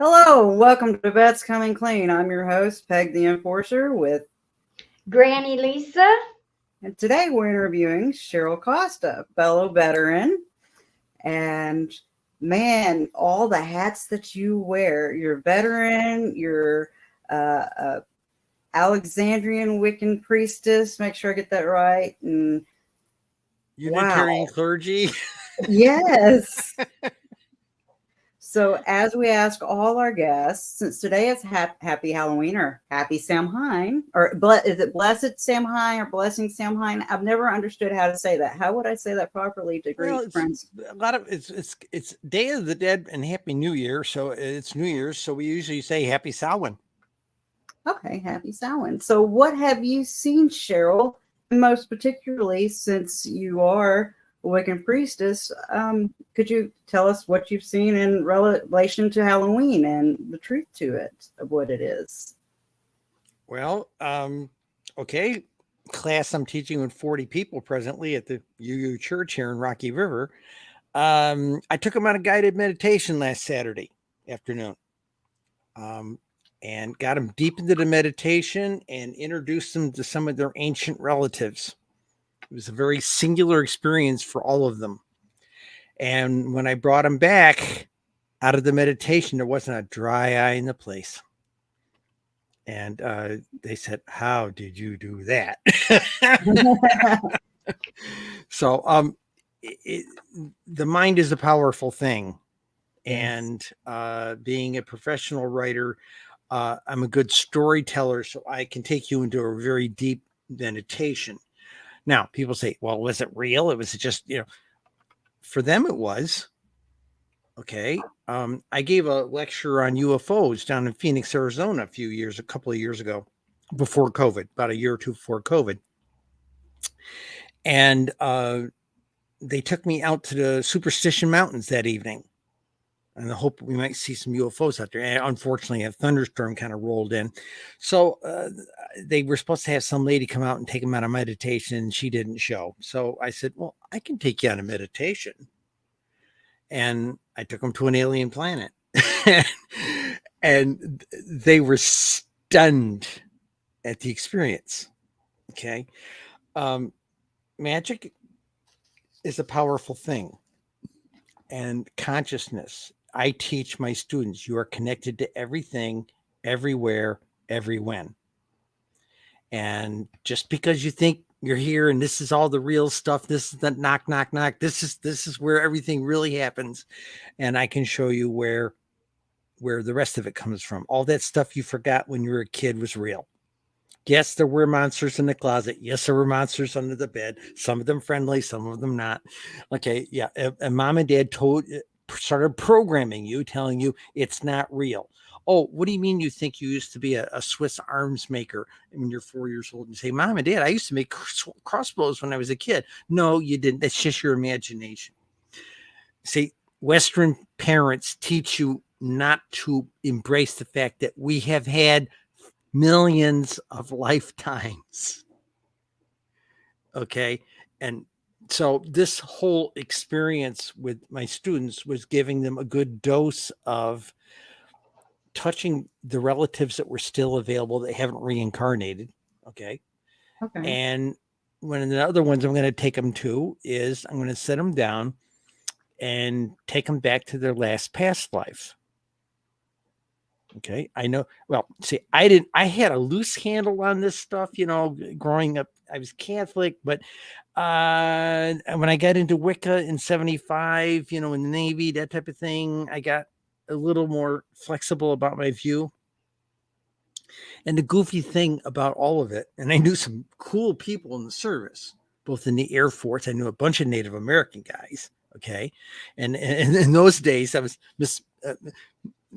Hello, welcome to Vets Coming Clean. I'm your host, Peg the Enforcer, with Granny Lisa. and today we're interviewing Cheryl Costa, fellow veteran. And man, all the hats that you wear. You're a veteran, you're Alexandrian Wiccan Priestess, make sure I get that right. And Unitarian clergy. Yes. So, as we ask all our guests, since today is Happy Halloween or Happy Samhain, or is it Blessed Samhain or Blessing Samhain? I've never understood how to say that. How would I say that properly to greet friends? A lot of it's Day of the Dead and Happy New Year, so it's New Year's. So we usually say Happy Samhain. Okay, Happy Samhain. So, what have you seen, Cheryl? Most particularly, since you are Wiccan Priestess, could you tell us what you've seen in relation to Halloween and the truth to it, of what it is? Well, okay, class I'm teaching with 40 people presently at the UU Church here in Rocky River. I took them on a guided meditation last Saturday afternoon, and got them deep into the meditation and introduced them to some of their ancient relatives. It was a very singular experience for all of them. And when I brought them back out of the meditation, there wasn't a dry eye in the place. And they said, "How did you do that?" So the mind is a powerful thing. And being a professional writer, I'm a good storyteller, so I can take you into a very deep meditation. Now, people say, well, was it real? It was just, for them it was. Okay. I gave a lecture on UFOs down in Phoenix, Arizona a couple of years ago, before COVID, about a year or two before COVID. And they took me out to the Superstition Mountains that evening. And I hope we might see some UFOs out there. And unfortunately, a thunderstorm kind of rolled in. So they were supposed to have some lady come out and take them out of meditation, and she didn't show. So I said, well, I can take you on a meditation. And I took them to an alien planet. And they were stunned at the experience. Okay. Magic is a powerful thing. And consciousness. I teach my students, you are connected to everything, everywhere, every when. And just because you think you're here and this is all the real stuff, this is the knock, knock, knock, this is where everything really happens. And I can show you where the rest of it comes from. All that stuff you forgot when you were a kid was real. Yes, there were monsters in the closet. Yes, there were monsters under the bed. Some of them friendly, some of them not. Okay, yeah. And mom and dad started programming you, telling you it's not real. Oh, what do you mean you think you used to be a Swiss arms maker when you're 4 years old? And you say, Mom and Dad, I used to make crossbows when I was a kid. No, you didn't. That's just your imagination. See, Western parents teach you not to embrace the fact that we have had millions of lifetimes. Okay. And so this whole experience with my students was giving them a good dose of touching the relatives that were still available that haven't reincarnated. Okay. And one of the other ones I'm going to take them to is I'm going to sit them down and take them back to their last past life. Okay. I know. Well, see, I had a loose handle on this stuff, growing up. I was Catholic, but when I got into Wicca in 75, in the Navy, that type of thing, I got a little more flexible about my view. And the goofy thing about all of it, and I knew some cool people in the service, both in the Air Force. I knew a bunch of Native American guys. Okay. And in those days, I was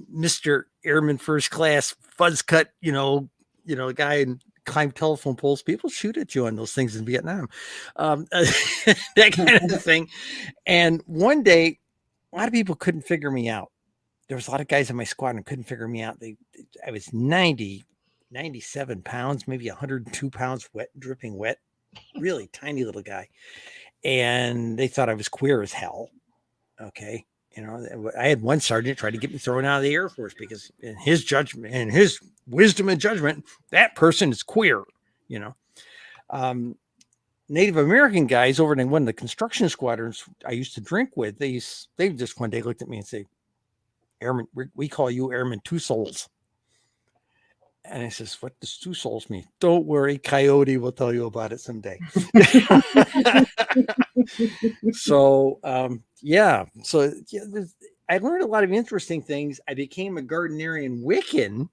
Mr. Airman First Class, fuzz cut, guy and climb telephone poles. People shoot at you on those things in Vietnam, that kind of thing. And one day, a lot of people couldn't figure me out. There was a lot of guys in my squad and couldn't figure me out. I was 97 pounds, maybe 102 pounds, wet, dripping wet, really tiny little guy. And they thought I was queer as hell. Okay. You know, I had one sergeant try to get me thrown out of the Air Force because in his judgment and his wisdom and judgment, that person is queer, you know. Native American guys over in one of the construction squadrons I used to drink with, they just one day looked at me and say, Airman, we call you Airman Two Souls. And I says, what does two souls mean? Don't worry, Coyote will tell you about it someday. So, yeah. So yeah, I learned a lot of interesting things. I became a Gardnerian Wiccan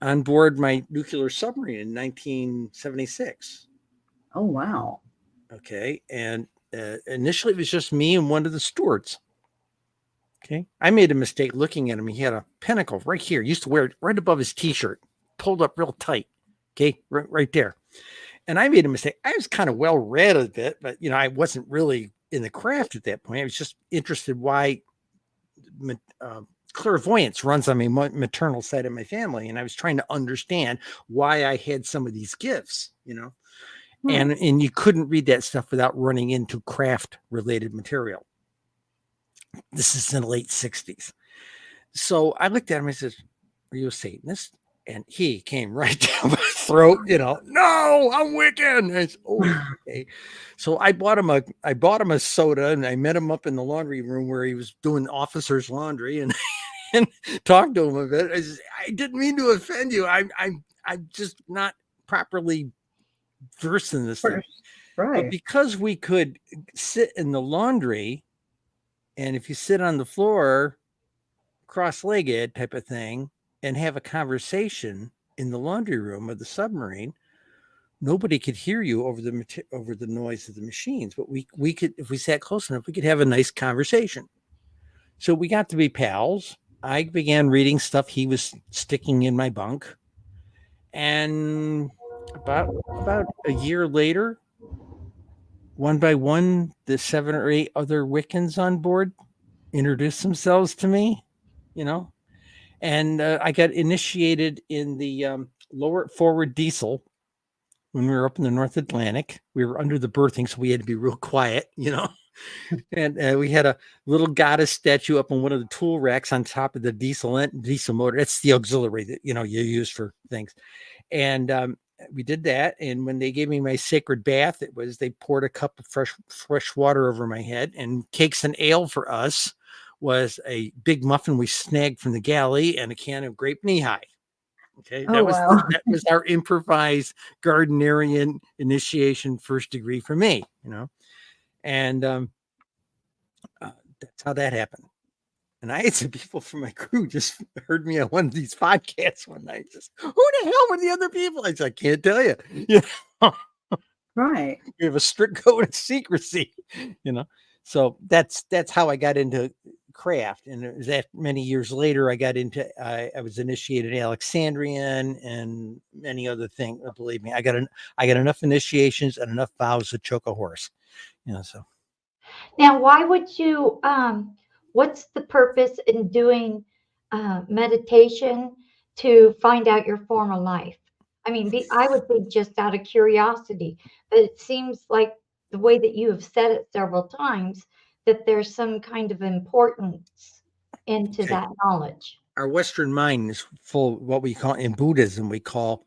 on board my nuclear submarine in 1976. Oh, wow. Okay. And initially it was just me and one of the stewards. Okay. I made a mistake looking at him. He had a pentacle right here. He used to wear it right above his t-shirt, pulled up real tight. Okay. Right there. And I made a mistake. I was kind of well read a bit, but you know, I wasn't really in the craft at that point. I was just interested why clairvoyance runs on my maternal side of my family. And I was trying to understand why I had some of these gifts, you know, and you couldn't read that stuff without running into craft related material. This is in the late 60s. So I looked at him. I said, are you a Satanist? And he came right down my throat, you know, no, I'm Wiccan. I said, oh, okay. So I bought him a soda, and I met him up in the laundry room where he was doing officer's laundry, and talked to him a bit. I said, I didn't mean to offend you. I'm just not properly versed in this thing. Right. But because we could sit in the laundry, and if you sit on the floor, cross-legged type of thing, and have a conversation in the laundry room of the submarine, nobody could hear you over the noise of the machines. But we could, if we sat close enough, we could have a nice conversation. So we got to be pals. I began reading stuff he was sticking in my bunk, and about a year later, one by one, the 7 or 8 other Wiccans on board introduced themselves to me, you know, and I got initiated in the lower forward diesel when we were up in the North Atlantic. We were under the berthing, so we had to be real quiet, you know, and we had a little goddess statue up on one of the tool racks on top of the diesel motor. That's the auxiliary that, you know, you use for things. And we did that. And when they gave me my sacred bath, they poured a cup of fresh water over my head, and cakes and ale for us was a big muffin we snagged from the galley and a can of grape knee-high. Okay. Oh, wow. That was our improvised Gardnerian initiation first degree for me, you know, and that's how that happened. And I had some people from my crew just heard me on one of these podcasts one night. Just, who the hell were the other people? I said, I can't tell you. You know? Right. We have a strict code of secrecy, you know. So that's how I got into craft. And it was that many years later I got into I was initiated Alexandrian and many other things. Believe me, I got enough initiations and enough vows to choke a horse, you know. So Now, why would you, what's the purpose in doing meditation to find out your former life? I mean, I would think just out of curiosity, but it seems like the way that you have said it several times, that there's some kind of importance into that knowledge. Our Western mind is full of what we call, in Buddhism, we call,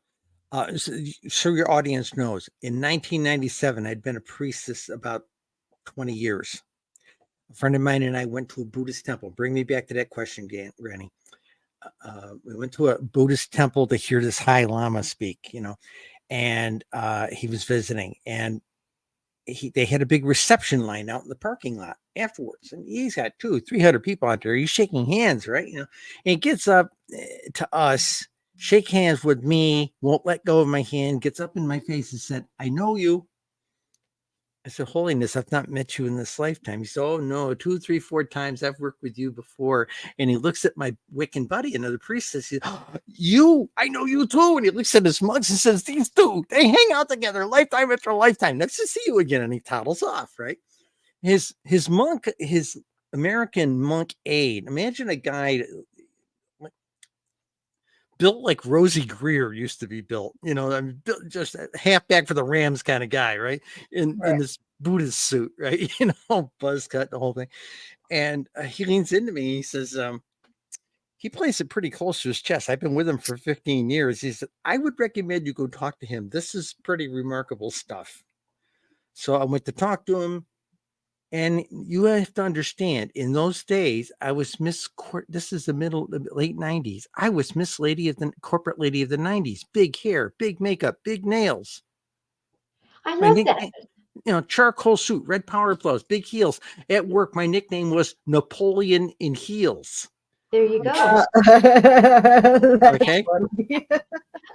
so your audience knows, in 1997, I'd been a priestess about 20 years. A friend of mine and I went to a Buddhist temple. Bring me back to that question, Granny. We went to a Buddhist temple to hear this High Lama speak, you know, and he was visiting, and they had a big reception line out in the parking lot afterwards, and he's got 200-300 people out there. He's shaking hands, right? You know, and he gets up to us, shake hands with me, won't let go of my hand, gets up in my face and said, I know you. I said, Holiness, I've not met you in this lifetime. He said, oh no, 2, 3, 4 times I've worked with you before. And he looks at my Wiccan buddy, another priestess. He said, oh, I know you too. And he looks at his monks and says, these two, they hang out together lifetime after lifetime. Nice to see you again. And he toddles off, right? His monk, his American monk aide. Imagine a guy built like Rosie Greer used to be built. You know, I'm built just a halfback for the Rams kind of guy, right? In Right. this Buddhist suit, right? You know, buzz cut, the whole thing. And he leans into me. He says, he plays it pretty close to his chest. I've been with him for 15 years. He said, I would recommend you go talk to him. This is pretty remarkable stuff. So I went to talk to him. And you have to understand, in those days, I was this is the late 90s. I was Miss Lady of the corporate lady of the 90s. Big hair, big makeup, big nails. I My love that. nickname, you know, charcoal suit, red power gloves, big heels. At work, my nickname was Napoleon in heels. There you go. That's Okay. funny.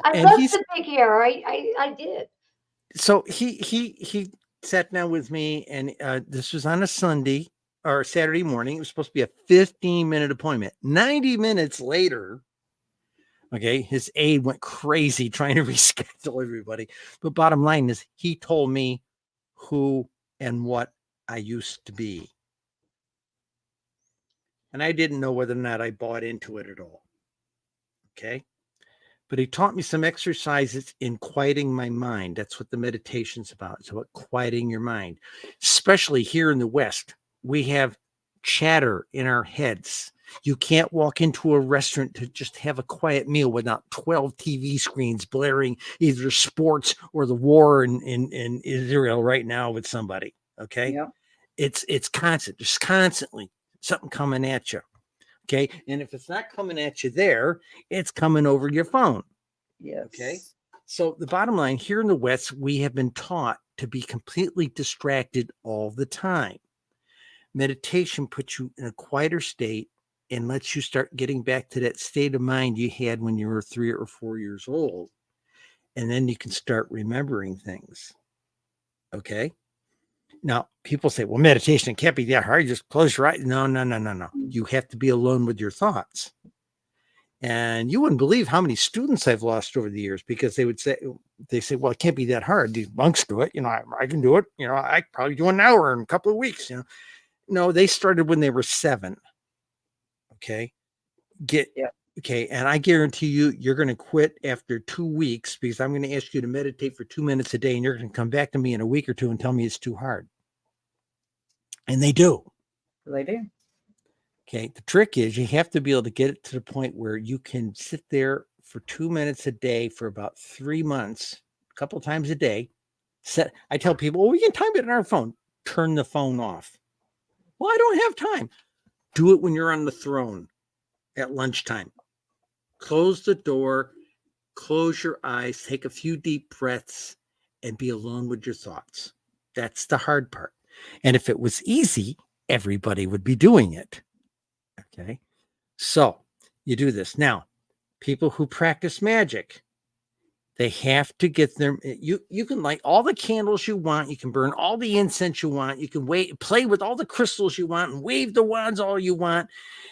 I and love he's- the big hair. I did. So he sat down with me, and this was on a Sunday or Saturday morning. It was supposed to be a 15-minute appointment. 90 minutes later, okay, his aide went crazy trying to reschedule everybody. But bottom line is, he told me who and what I used to be. And I didn't know whether or not I bought into it at all. Okay. But he taught me some exercises in quieting my mind. That's what the meditation's about. It's about quieting your mind. Especially here in the West, we have chatter in our heads. You can't walk into a restaurant to just have a quiet meal without 12 TV screens blaring either sports or the war in Israel right now with somebody. Okay. Yep. It's constant, just constantly something coming at you. Okay. And if it's not coming at you there, it's coming over your phone. Yes. Okay. So the bottom line, here in the West, we have been taught to be completely distracted all the time. Meditation puts you in a quieter state and lets you start getting back to that state of mind you had when you were 3 or 4 years old. And then you can start remembering things. Okay. Now, people say, well, meditation can't be that hard. You just close your eyes. No. You have to be alone with your thoughts. And you wouldn't believe how many students I've lost over the years because they say, well, it can't be that hard. These monks do it. You know, I can do it. You know, I probably do an hour in a couple of weeks. You know, no, they started when they were 7. Okay. Okay. And I guarantee you, you're going to quit after 2 weeks because I'm going to ask you to meditate for 2 minutes a day. And you're going to come back to me in a week or 2 and tell me it's too hard. And they do. They do. Okay. The trick is you have to be able to get it to the point where you can sit there for 2 minutes a day for about 3 months, a couple of times a day. I tell people, well, we can time it on our phone. Turn the phone off. Well, I don't have time. Do it when you're on the throne at lunchtime. Close the door, close your eyes, take a few deep breaths, and be alone with your thoughts. That's the hard part. And if it was easy, everybody would be doing it. Okay. So you do this. Now, people who practice magic, they have to get their, you can light all the candles you want. You can burn all the incense you want. You can play with all the crystals you want and wave the wands all you want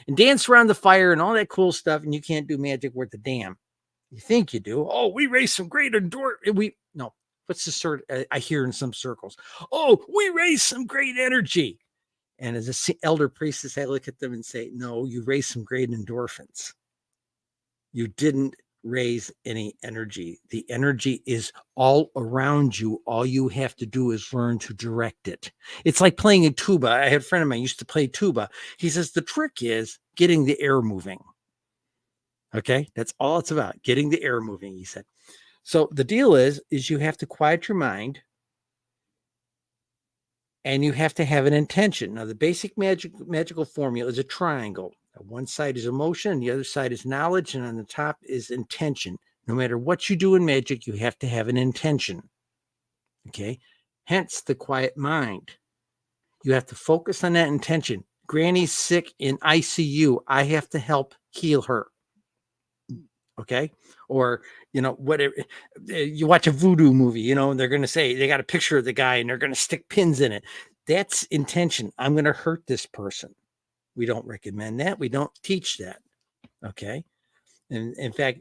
and dance around the fire and all that cool stuff. And you can't do magic worth a damn. You think you do. Oh, we raise some great no. What's the sort I hear in some circles? Oh, we raise some great energy. And as an elder priestess, I look at them and say, no, you raised some great endorphins. You didn't raise any energy. The energy is all around you. All you have to do is learn to direct it. It's like playing a tuba. I had a friend of mine used to play tuba. He says the trick is getting the air moving. Okay, that's all it's about, getting the air moving, he said. So the deal is you have to quiet your mind and you have to have an intention. Now, the basic magical formula is a triangle. One side is emotion, and the other side is knowledge, and on the top is intention. No matter what you do in magic, you have to have an intention. Okay? Hence the quiet mind. You have to focus on that intention. Granny's sick in ICU. I have to help heal her. Okay. Or, you know, whatever, you watch a voodoo movie, and they're going to say, they got a picture of the guy and they're going to stick pins in it. That's intention. I'm going to hurt this person. We don't recommend that. We don't teach that. Okay. And in fact,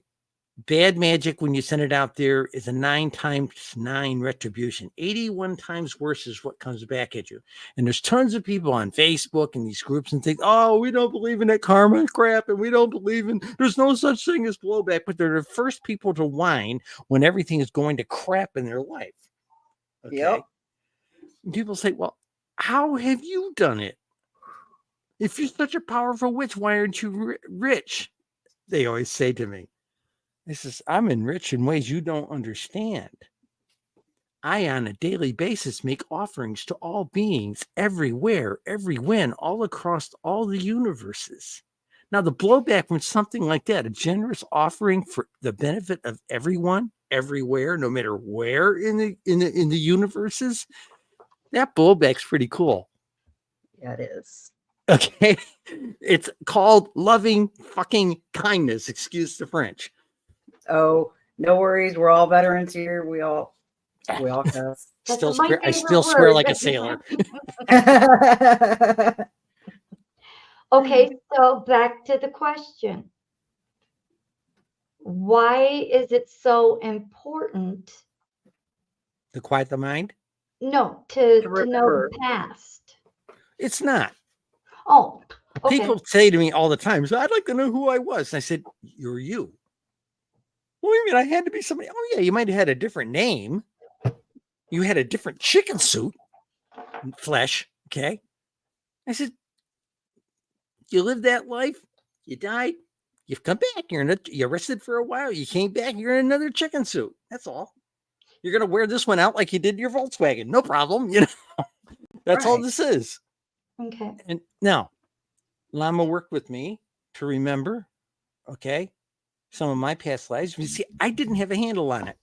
Bad magic, when you send it out there, is a 9 times 9 retribution. 81 times worse is what comes back at you. And there's tons of people on Facebook and these groups and think, oh, we don't believe in that karma crap, and we don't believe in, there's no such thing as blowback. But they're the first people to whine when everything is going to crap in their life. Okay. Yep. And people say, well, how have you done it? If you're such a powerful witch, why aren't you rich? They always say to me. This is, I'm enriched in ways you don't understand. I, on a daily basis, make offerings to all beings, everywhere, every when, all across all the universes. Now, the blowback from something like that, a generous offering for the benefit of everyone, everywhere, no matter where in the universes, that blowback's pretty cool. Yeah, it is. Okay, it's called loving fucking kindness. Excuse the French. Oh, no worries. We're all veterans here. We all cuss. Still, my I favorite still swear word. like a sailor. Okay, so back to the question. Why is it so important? To quiet the mind? No, to know remember. the past. It's not. Oh, okay. People say to me all the time, so I'd like to know who I was. And I said, you're you. What do you mean I had to be somebody? Oh, yeah, you might have had a different name. You had a different chicken suit, flesh, okay? I said, you lived that life, you died, you've come back, you're rested for a while, you came back, you're in another chicken suit. That's all. You're going to wear this one out like you did your Volkswagen. No problem, you know. That's all Right. this is. Okay. And now, Lama worked with me to remember, okay, some of my past lives. You see, I didn't have a handle on it.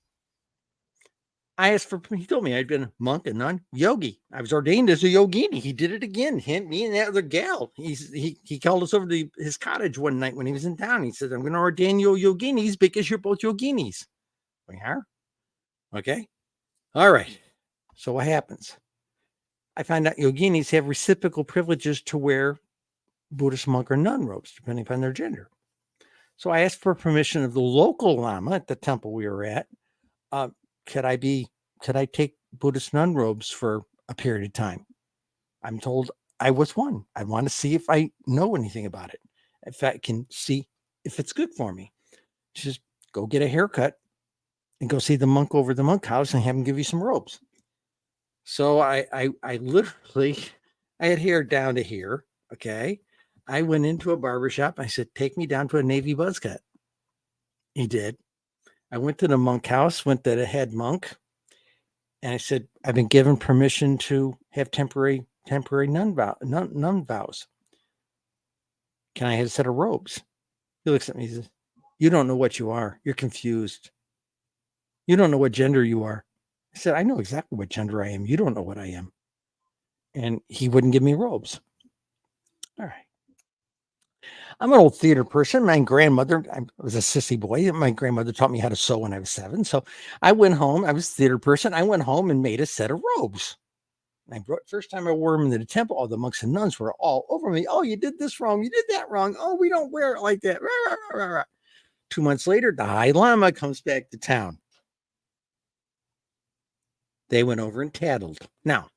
I asked for, he told me I'd been a monk, a nun, yogi. I was ordained as a yogini. He did it again. Me and that other gal. He called us over to his cottage one night when he was in town. He said, I'm going to ordain you yoginis because you're both yoginis. We are? Okay. All right. So what happens? I find out yoginis have reciprocal privileges to wear Buddhist monk or nun robes, depending upon their gender. So I asked for permission of the local lama at the temple we were at. Could I take Buddhist nun robes for a period of time? I'm told I was one. I want to see if I know anything about it. If I can see if it's good for me. Just go get a haircut and go see the monk over the monk house and have him give you some robes. So I literally, I had hair down to here. Okay. I went into a barbershop. I said, take me down to a Navy buzz cut. He did. I went to the monk house, went to the head monk, and I said, I've been given permission to have temporary nun vows. Can I have a set of robes? He looks at me and says, you don't know what you are. You're confused. You don't know what gender you are. I said, I know exactly what gender I am. You don't know what I am. And he wouldn't give me robes. All right. I'm an old theater person. My grandmother, I was a sissy boy. My grandmother taught me how to sew when I was 7. So I went home. I was a theater person. I went home and made a set of robes. And first time I wore them into the temple, all the monks and nuns were all over me. Oh, you did this wrong. You did that wrong. Oh, we don't wear it like that. 2 months later, the High Lama comes back to town. They went over and tattled. Now,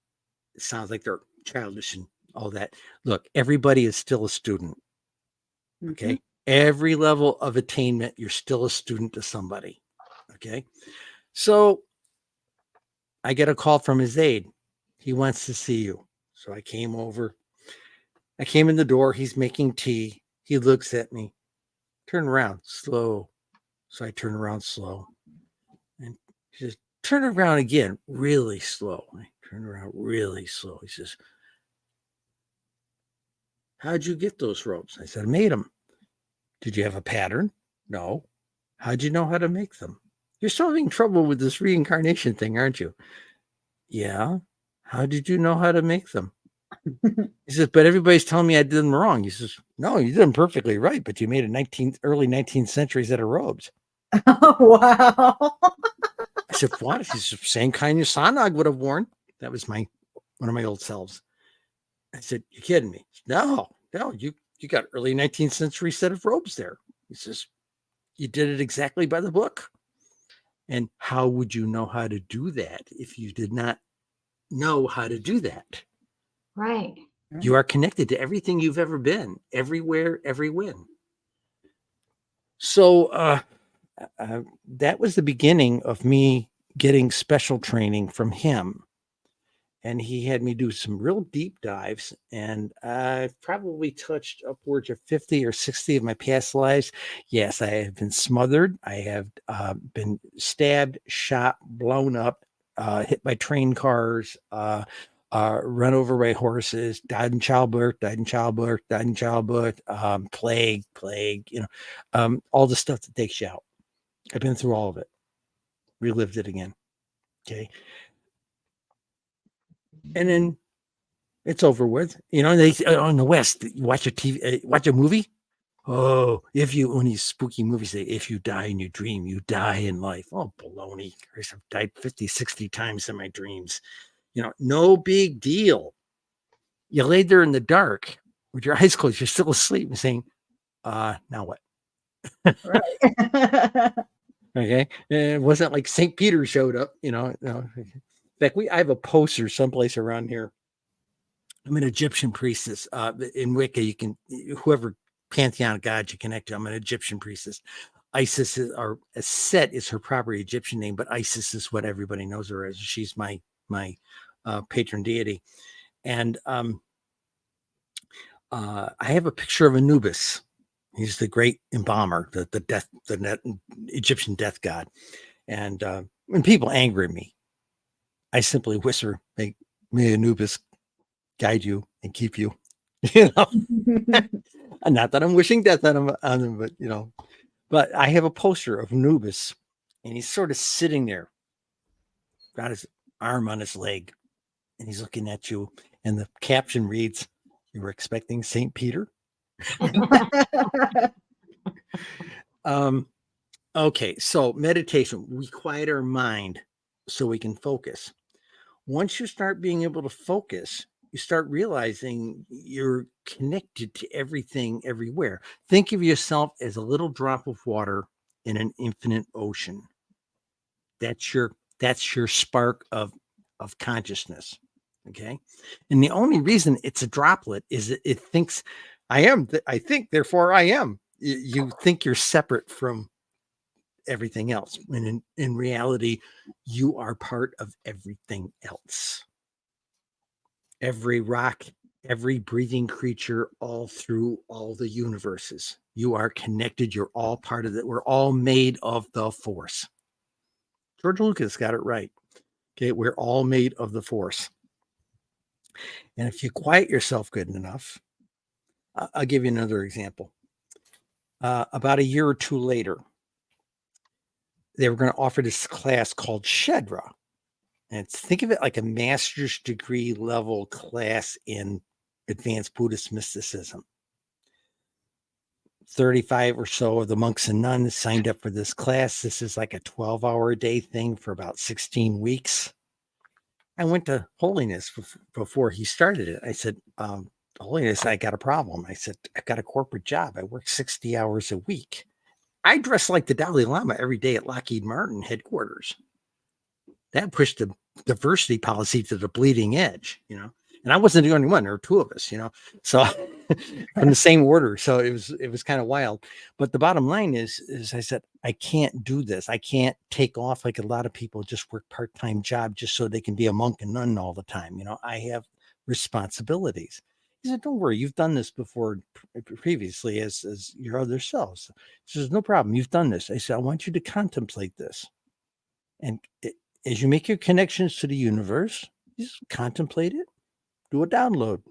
it sounds like they're childish and all that. Look, everybody is still a student. Okay. Mm-hmm. Every level of attainment, you're still a student to somebody. Okay. So I get a call from his aide. He wants to see you. So I came over. I came in the door. He's making tea. He looks at me. Turn around, slow. So I turn around slow. And he says, turn around again, really slow. I turn around really slow. He says, how'd you get those robes? I said, I made them. Did you have a pattern? No. How'd you know how to make them? You're still having trouble with this reincarnation thing, aren't you? Yeah. How did you know how to make them? He says, but everybody's telling me I did them wrong. He says, no, you did them perfectly right, but you made a early 19th century set of robes. Oh, wow. I said, what? He said, same kind your Sanag would have worn. That was one of my old selves. I said, you kidding me? No, you got early 19th century set of robes there. He says, You did it exactly by the book. And how would you know how to do that if you did not know how to do that? Right. You are connected to everything you've ever been, everywhere, every when. So that was the beginning of me getting special training from him. And he had me do some real deep dives. And I've probably touched upwards of 50 or 60 of my past lives. Yes, I have been smothered. I have been stabbed, shot, blown up, hit by train cars, run over by horses, died in childbirth, plague, all the stuff that takes you out. I've been through all of it, relived it again. Okay. And then it's over with. They in the West, you watch a TV, watch a movie. Oh, when these spooky movies say, if you die in your dream, you die in life. Oh, baloney. Christ, I've died 50, 60 times in my dreams. No big deal. You laid there in the dark with your eyes closed. You're still asleep and saying, now what? Right. Okay. And it wasn't like St. Peter showed up, No. In fact, I have a poster someplace around here. I'm an Egyptian priestess. In Wicca, you can, whoever pantheon of gods you connect to, I'm an Egyptian priestess. Isis or Set is her proper Egyptian name, but Isis is what everybody knows her as. She's my patron deity. And I have a picture of Anubis. He's the great embalmer, the Egyptian death god. And when people anger me, I simply whisper, may Anubis guide you and keep you. Not that I'm wishing death on him, but but I have a poster of Anubis, and he's sort of sitting there, got his arm on his leg, and he's looking at you. And the caption reads, "You were expecting St. Peter?" Okay, so meditation, we quiet our mind so we can focus. Once you start being able to focus, you start realizing you're connected to everything everywhere. Think of yourself as a little drop of water in an infinite ocean. That's your spark of consciousness. Okay. And the only reason it's a droplet is it thinks I think, therefore I am. You think you're separate from everything else. And in reality, you are part of everything else. Every rock, every breathing creature, all through all the universes. You are connected. You're all part of it. We're all made of the force. George Lucas got it right. Okay. We're all made of the force. And if you quiet yourself good enough, I'll give you another example. About a year or two later, they were going to offer this class called Shedra. And think of it like a master's degree level class in advanced Buddhist mysticism. 35 or so of the monks and nuns signed up for this class. This is like a 12-hour a day thing for about 16 weeks. I went to Holiness before he started it. I said, Holiness, I got a problem. I said, I've got a corporate job. I work 60 hours a week. I dress like the Dalai Lama every day at Lockheed Martin headquarters. That pushed the diversity policy to the bleeding edge, and I wasn't the only one. There were two of us, so from the same order. So it was kind of wild. But the bottom line is I said, I can't do this. I can't take off like a lot of people just work part-time job just so they can be a monk and nun all the time. I have responsibilities. He said, don't worry, you've done this before previously as your other selves. He says, no problem, you've done this. I said, I want you to contemplate this. And as you make your connections to the universe, just contemplate it, do a download.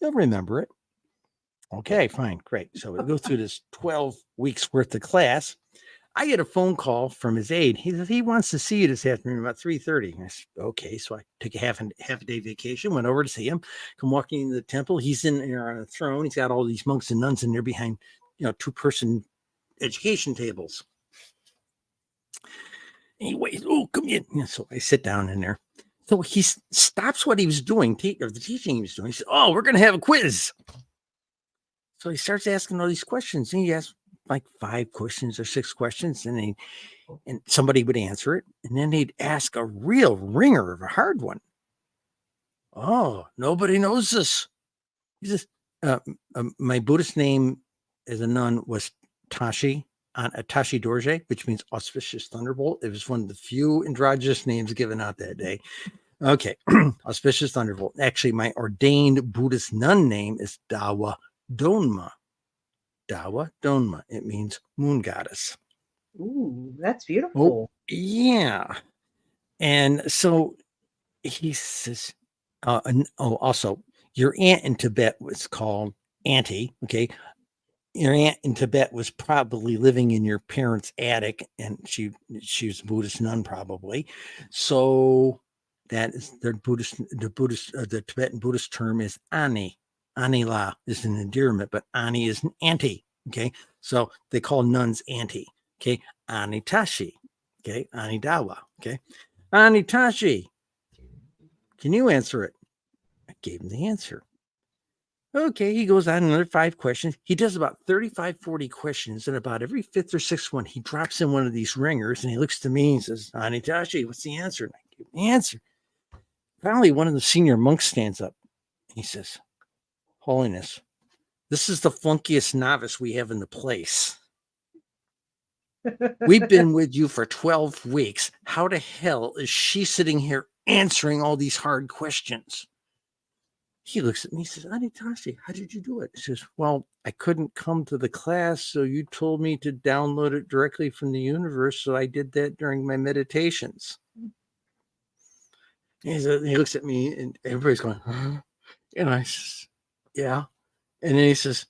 You'll remember it. Okay, fine, great. So we go through this 12 weeks worth of class. I get a phone call from his aide. He says he wants to see you this afternoon about 3:30. I said, okay. So I took a half a day vacation, went over to see him. Come walking into the temple. He's in there on a throne. He's got all these monks and nuns in there behind, 2-person education tables. Anyway, come in. So I sit down in there. So he stops what he was doing, or the teaching he was doing. He said, oh, we're going to have a quiz. So he starts asking all these questions. And he asks like 5 questions or 6 questions, and somebody would answer it, and then they'd ask a real ringer of a hard one. Oh, nobody knows this. He says, my Buddhist name as a nun was Tashi Dorje, which means auspicious thunderbolt. It was one of the few androgynous names given out that day. Okay, auspicious thunderbolt. Actually, my ordained Buddhist nun name is Dawa Donma. Dawa Donma. It means moon goddess. Ooh, that's beautiful. Oh, yeah. And so he says, also, your aunt in Tibet was called Auntie. Okay. Your aunt in Tibet was probably living in your parents' attic, and she was a Buddhist nun, probably. So that is the Tibetan Buddhist term is Ani. Anila is an endearment, but Ani is an auntie. Okay. So they call nuns auntie. Okay. Anitashi. Okay. Anidawa. Okay. Anitashi. Can you answer it? I gave him the answer. Okay, he goes on another 5 questions. He does about 35, 40 questions, and about every 5th or 6th one, he drops in one of these ringers, and he looks to me and says, Anitashi, what's the answer? And I give him the answer. Finally, one of the senior monks stands up. He says, Holiness, this is the flunkiest novice we have in the place. We've been with you for 12 weeks. How the hell is she sitting here answering all these hard questions? He looks at me and says, Anitashi, how did you do it? He says, well, I couldn't come to the class, so you told me to download it directly from the universe, so I did that during my meditations. He looks at me, and everybody's going, huh? And I says, yeah. And then he says,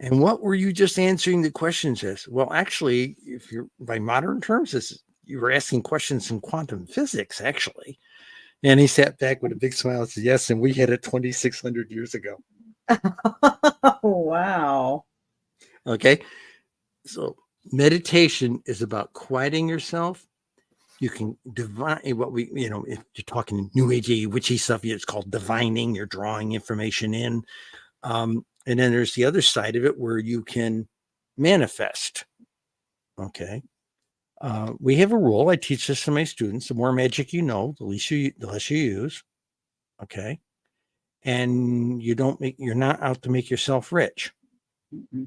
and what were you just answering the questions as? Well, actually, if you're by modern terms, you were asking questions in quantum physics, actually. And he sat back with a big smile and said, yes, and we had it 2,600 years ago. Wow. Okay. So meditation is about quieting yourself. You can divine what if you're talking New Agey, witchy stuff, it's called divining. You're drawing information in. And then there's the other side of it where you can manifest. Okay. We have a rule. I teach this to my students. The more magic you know, the less you use. Okay. And you're not out to make yourself rich. Mm-hmm.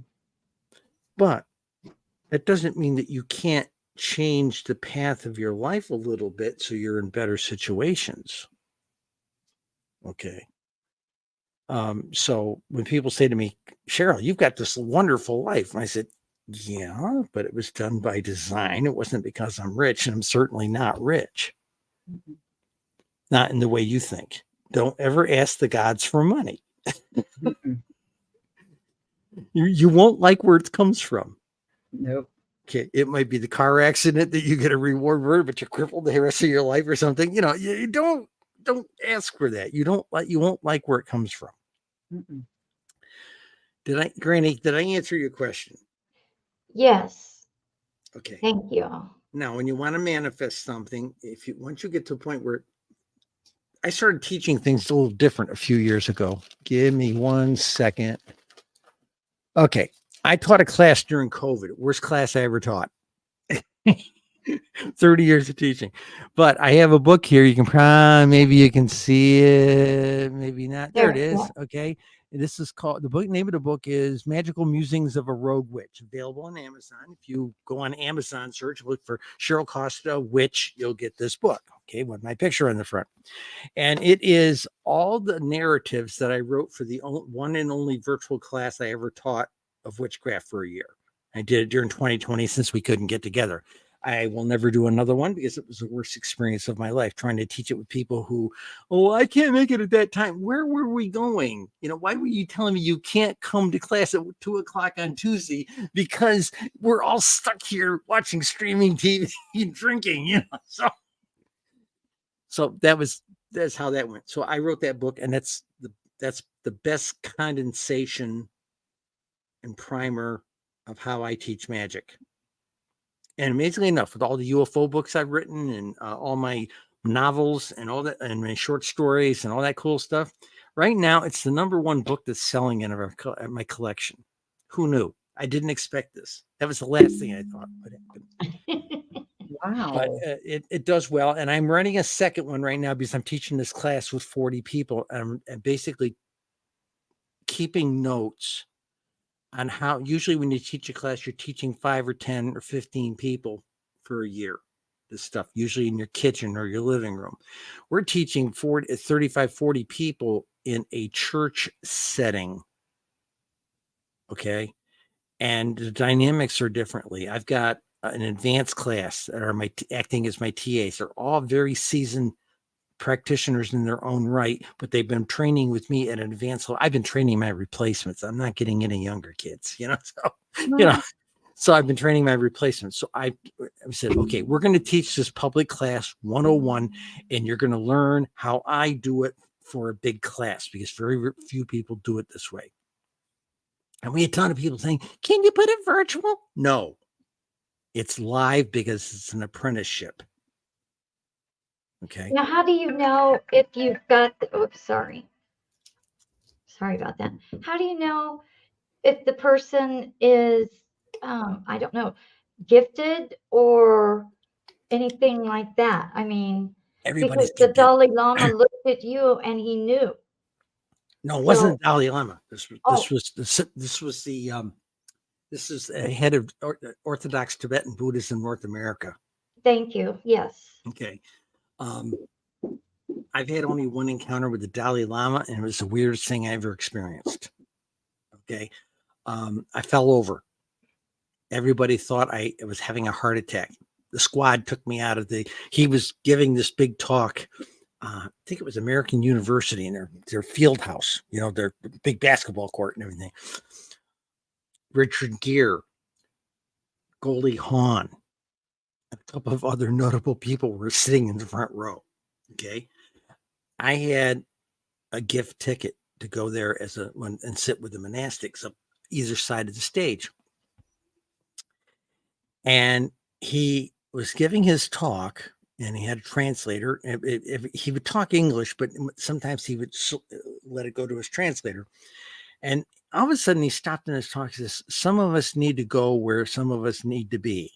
But that doesn't mean that you can't change the path of your life a little bit so you're in better situations. Okay. So when people say to me, Cheryl, you've got this wonderful life. And I said, yeah, but it was done by design. It wasn't because I'm rich, and I'm certainly not rich. Mm-hmm. Not in the way you think. Don't ever ask the gods for money. Mm-hmm. You won't like where it comes from. Nope. Okay, it might be the car accident that you get a reward for, but you're crippled the rest of your life or something. You don't ask for that. You won't like where it comes from. Mm-mm. Granny, did I answer your question? Yes. Okay. Thank you. Now, when you want to manifest something, once you get to a point where I started teaching things a little different a few years ago. Give me 1 second. Okay. I taught a class during COVID, worst class I ever taught. 30 years of teaching. But I have a book here. You can maybe you can see it, maybe not. There it is. Okay. And this is called, name of the book is Magical Musings of a Rogue Witch, available on Amazon. If you go on Amazon search, look for Cheryl Costa Witch, you'll get this book. Okay, with my picture on the front. And it is all the narratives that I wrote for the one and only virtual class I ever taught of witchcraft for a year. I did it during 2020 since we couldn't get together. I will never do another one because it was the worst experience of my life trying to teach it with people who, I can't make it at that time. Where were we going? Why were you telling me you can't come to class at 2:00 on Tuesday? Because we're all stuck here watching streaming TV and drinking, So that's how that went. So I wrote that book, and that's the best condensation and primer of how I teach magic. And amazingly enough, with all the UFO books I've written and all my novels and all that, and my short stories and all that cool stuff, right now it's the #1 book that's selling in my collection. Who knew? I didn't expect this. That was the last thing I thought would happen. Wow. But it does well. And I'm running a second one right now because I'm teaching this class with 40 people. And basically keeping notes on how, usually when you teach a class, you're teaching 5 or 10 or 15 people for a year. This stuff, usually in your kitchen or your living room. We're teaching 35, 40 people in a church setting. Okay. And the dynamics are differently. I've got an advanced class that are acting as my TAs. They're all very seasoned practitioners in their own right, but they've been training with me at an advanced level. I've been training my replacements. I'm not getting any younger kids, so I've been training my replacements. So I said, okay, we're going to teach this public class 101, and you're going to learn how I do it for a big class, because very few people do it this way. And we had a ton of people saying, can you put it virtual? No, it's live because it's an apprenticeship. Okay. Now, how do you know if you've got, sorry about that. How do you know if the person is, I don't know, gifted or anything like that? I mean, Everybody's because the gifted. Dalai Lama looked at you and he knew. No, it wasn't the Dalai Lama. This is the head of Orthodox Tibetan Buddhist in North America. Thank you. Yes. Okay. I've had only one encounter with the Dalai Lama, and it was the weirdest thing I ever experienced. Okay. I fell over. Everybody thought I was having a heart attack. The squad took me out of he was giving this big talk. I think it was American University in their field house, their big basketball court and everything. Richard Gere, Goldie Hawn, and a couple of other notable people were sitting in the front row. Okay. I had a gift ticket to go there and sit with the monastics up either side of the stage. And he was giving his talk, and he had a translator. He would talk English, but sometimes he would let it go to his translator. And all of a sudden he stopped in his talk. He says, some of us need to go where some of us need to be.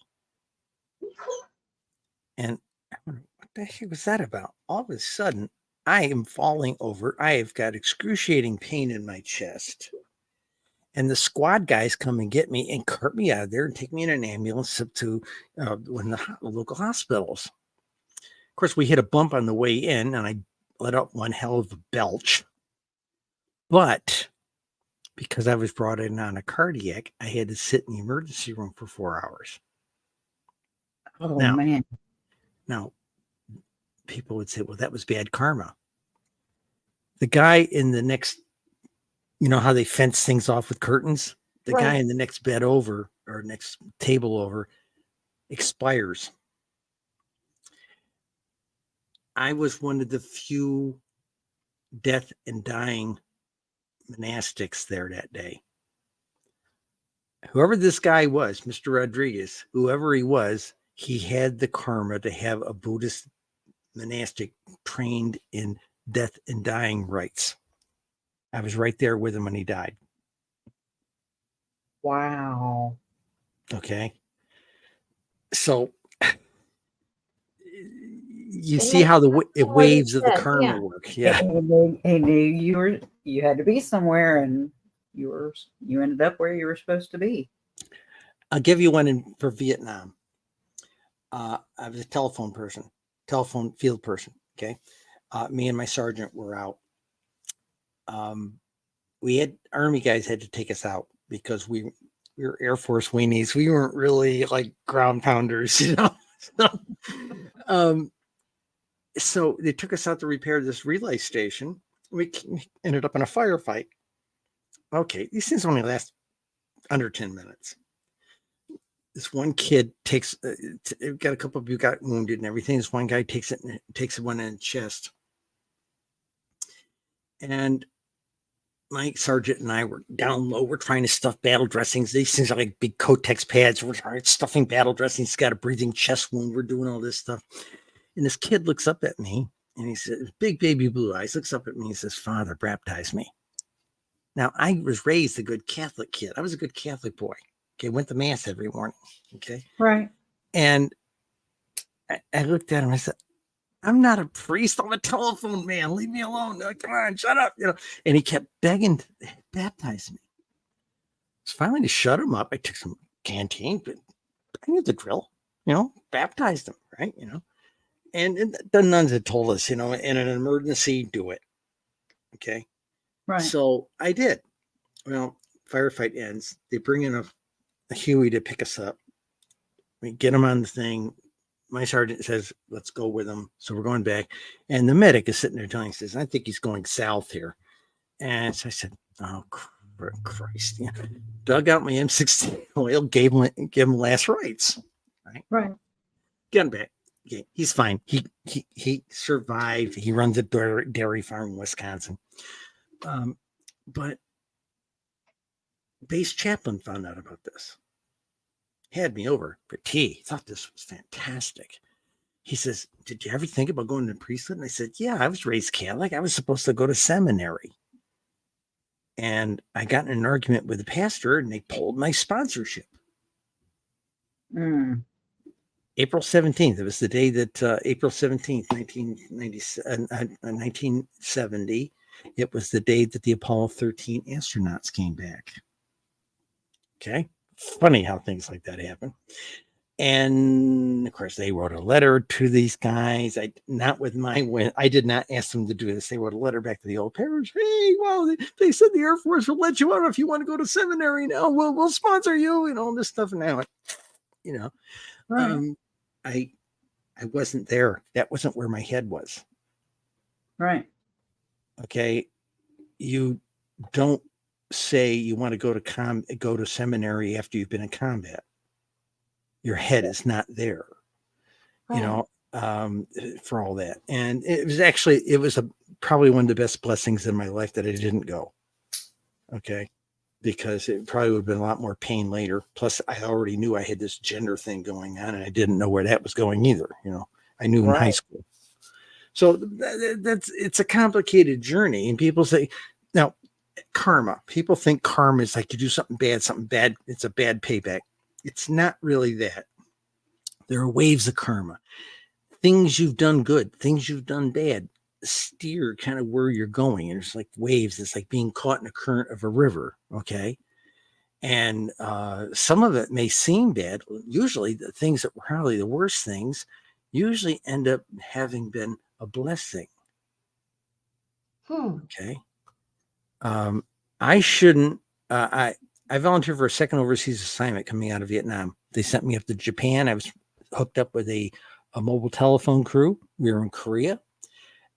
And I wonder, what the heck was that about? All of a sudden, I am falling over. I have got excruciating pain in my chest. And the squad guys come and get me and cart me out of there and take me in an ambulance up to one of the local hospitals. Of course, we hit a bump on the way in, and I let out one hell of a belch. But because I was brought in on a cardiac, I had to sit in the emergency room for 4 hours. Oh, man. Now, people would say, well, that was bad karma. The guy in the next, how they fence things off with curtains? The guy in the next bed over, or next table over, expires. I was one of the few death and dying monastics there that day. Whoever this guy was, Mr. Rodriguez, whoever he was, he had the karma to have a Buddhist monastic trained in death and dying rites. I was right there with him when he died. Wow. Okay. So you see how the waves of the karma work. Yeah. He knew you had to be somewhere, and you ended up where you were supposed to be. I'll give you one for Vietnam. I was a telephone field person. Okay. Me and my sergeant were out. We had Army guys had to take us out because we were Air Force weenies. We weren't really like ground pounders, So they took us out to repair this relay station. We ended up in a firefight. Okay, these things only last under 10 minutes. This one kid got a couple of you got wounded and everything. This one guy takes one in the chest. And my sergeant and I were down low. We're trying to stuff battle dressings. These things are like big Kotex pads. We're stuffing battle dressings. He's got a breathing chest wound. We're doing all this stuff. And this kid looks up at me, and he says, big baby blue eyes, looks up at me and says, Father, baptize me. Now, I was raised a good Catholic kid. I was a good Catholic boy. Okay, went to mass every morning. Okay. Right. And I looked at him. I said, I'm not a priest. I'm a telephone man. Leave me alone. Come on, shut up. And he kept begging to baptize me. So finally, to shut him up, I took some canteen, but I knew the drill, baptized him, right? And the nuns had told us, in an emergency, do it. Okay. Right. So I did. Well, firefight ends. They bring in a Huey to pick us up. We get him on the thing. My sergeant says, let's go with him. So we're going back. And the medic is sitting there telling us, says, I think he's going south here. And so I said, oh, Christ. Dug out my M16 oil, gave him last rites. Right. Get him back. Okay, he's fine. He survived. He runs a dairy farm in Wisconsin. But base chaplain found out about this. Had me over for tea. Thought this was fantastic. He says, did you ever think about going to priesthood? And I said, yeah, I was raised Catholic. I was supposed to go to seminary. And I got in an argument with the pastor and they pulled my sponsorship. April 17th. It was the day that April 17th, 1970. It was the day that the Apollo 13 astronauts came back. Okay. Funny how things like that happen. And of course, they wrote a letter to these guys. I did not ask them to do this. They wrote a letter back to the old parish. Hey, well, they said the Air Force will let you out if you want to go to seminary now. We'll sponsor you and all this stuff. And now, Right. I wasn't there. That wasn't where my head was. Right. Okay. You don't say you want to go to seminary after you've been in combat. Your head is not there, for all that. And it was probably one of the best blessings in my life that I didn't go. Okay. Because it probably would have been a lot more pain later. Plus I already knew I had this gender thing going on and I didn't know where that was going either. I knew in high school. So it's a complicated journey. And people say, now, karma. People think karma is like you do something bad. It's a bad payback. It's not really that. There are waves of karma. Things you've done good, things you've done bad, steer kind of where you're going. And it's like waves. It's like being caught in a current of a river. Okay. And some of it may seem bad. Usually the things that were probably the worst things usually end up having been a blessing. Okay. I shouldn't, I volunteered for a second overseas assignment coming out of Vietnam. They sent me up to Japan. I was hooked up with a mobile telephone crew. We were in Korea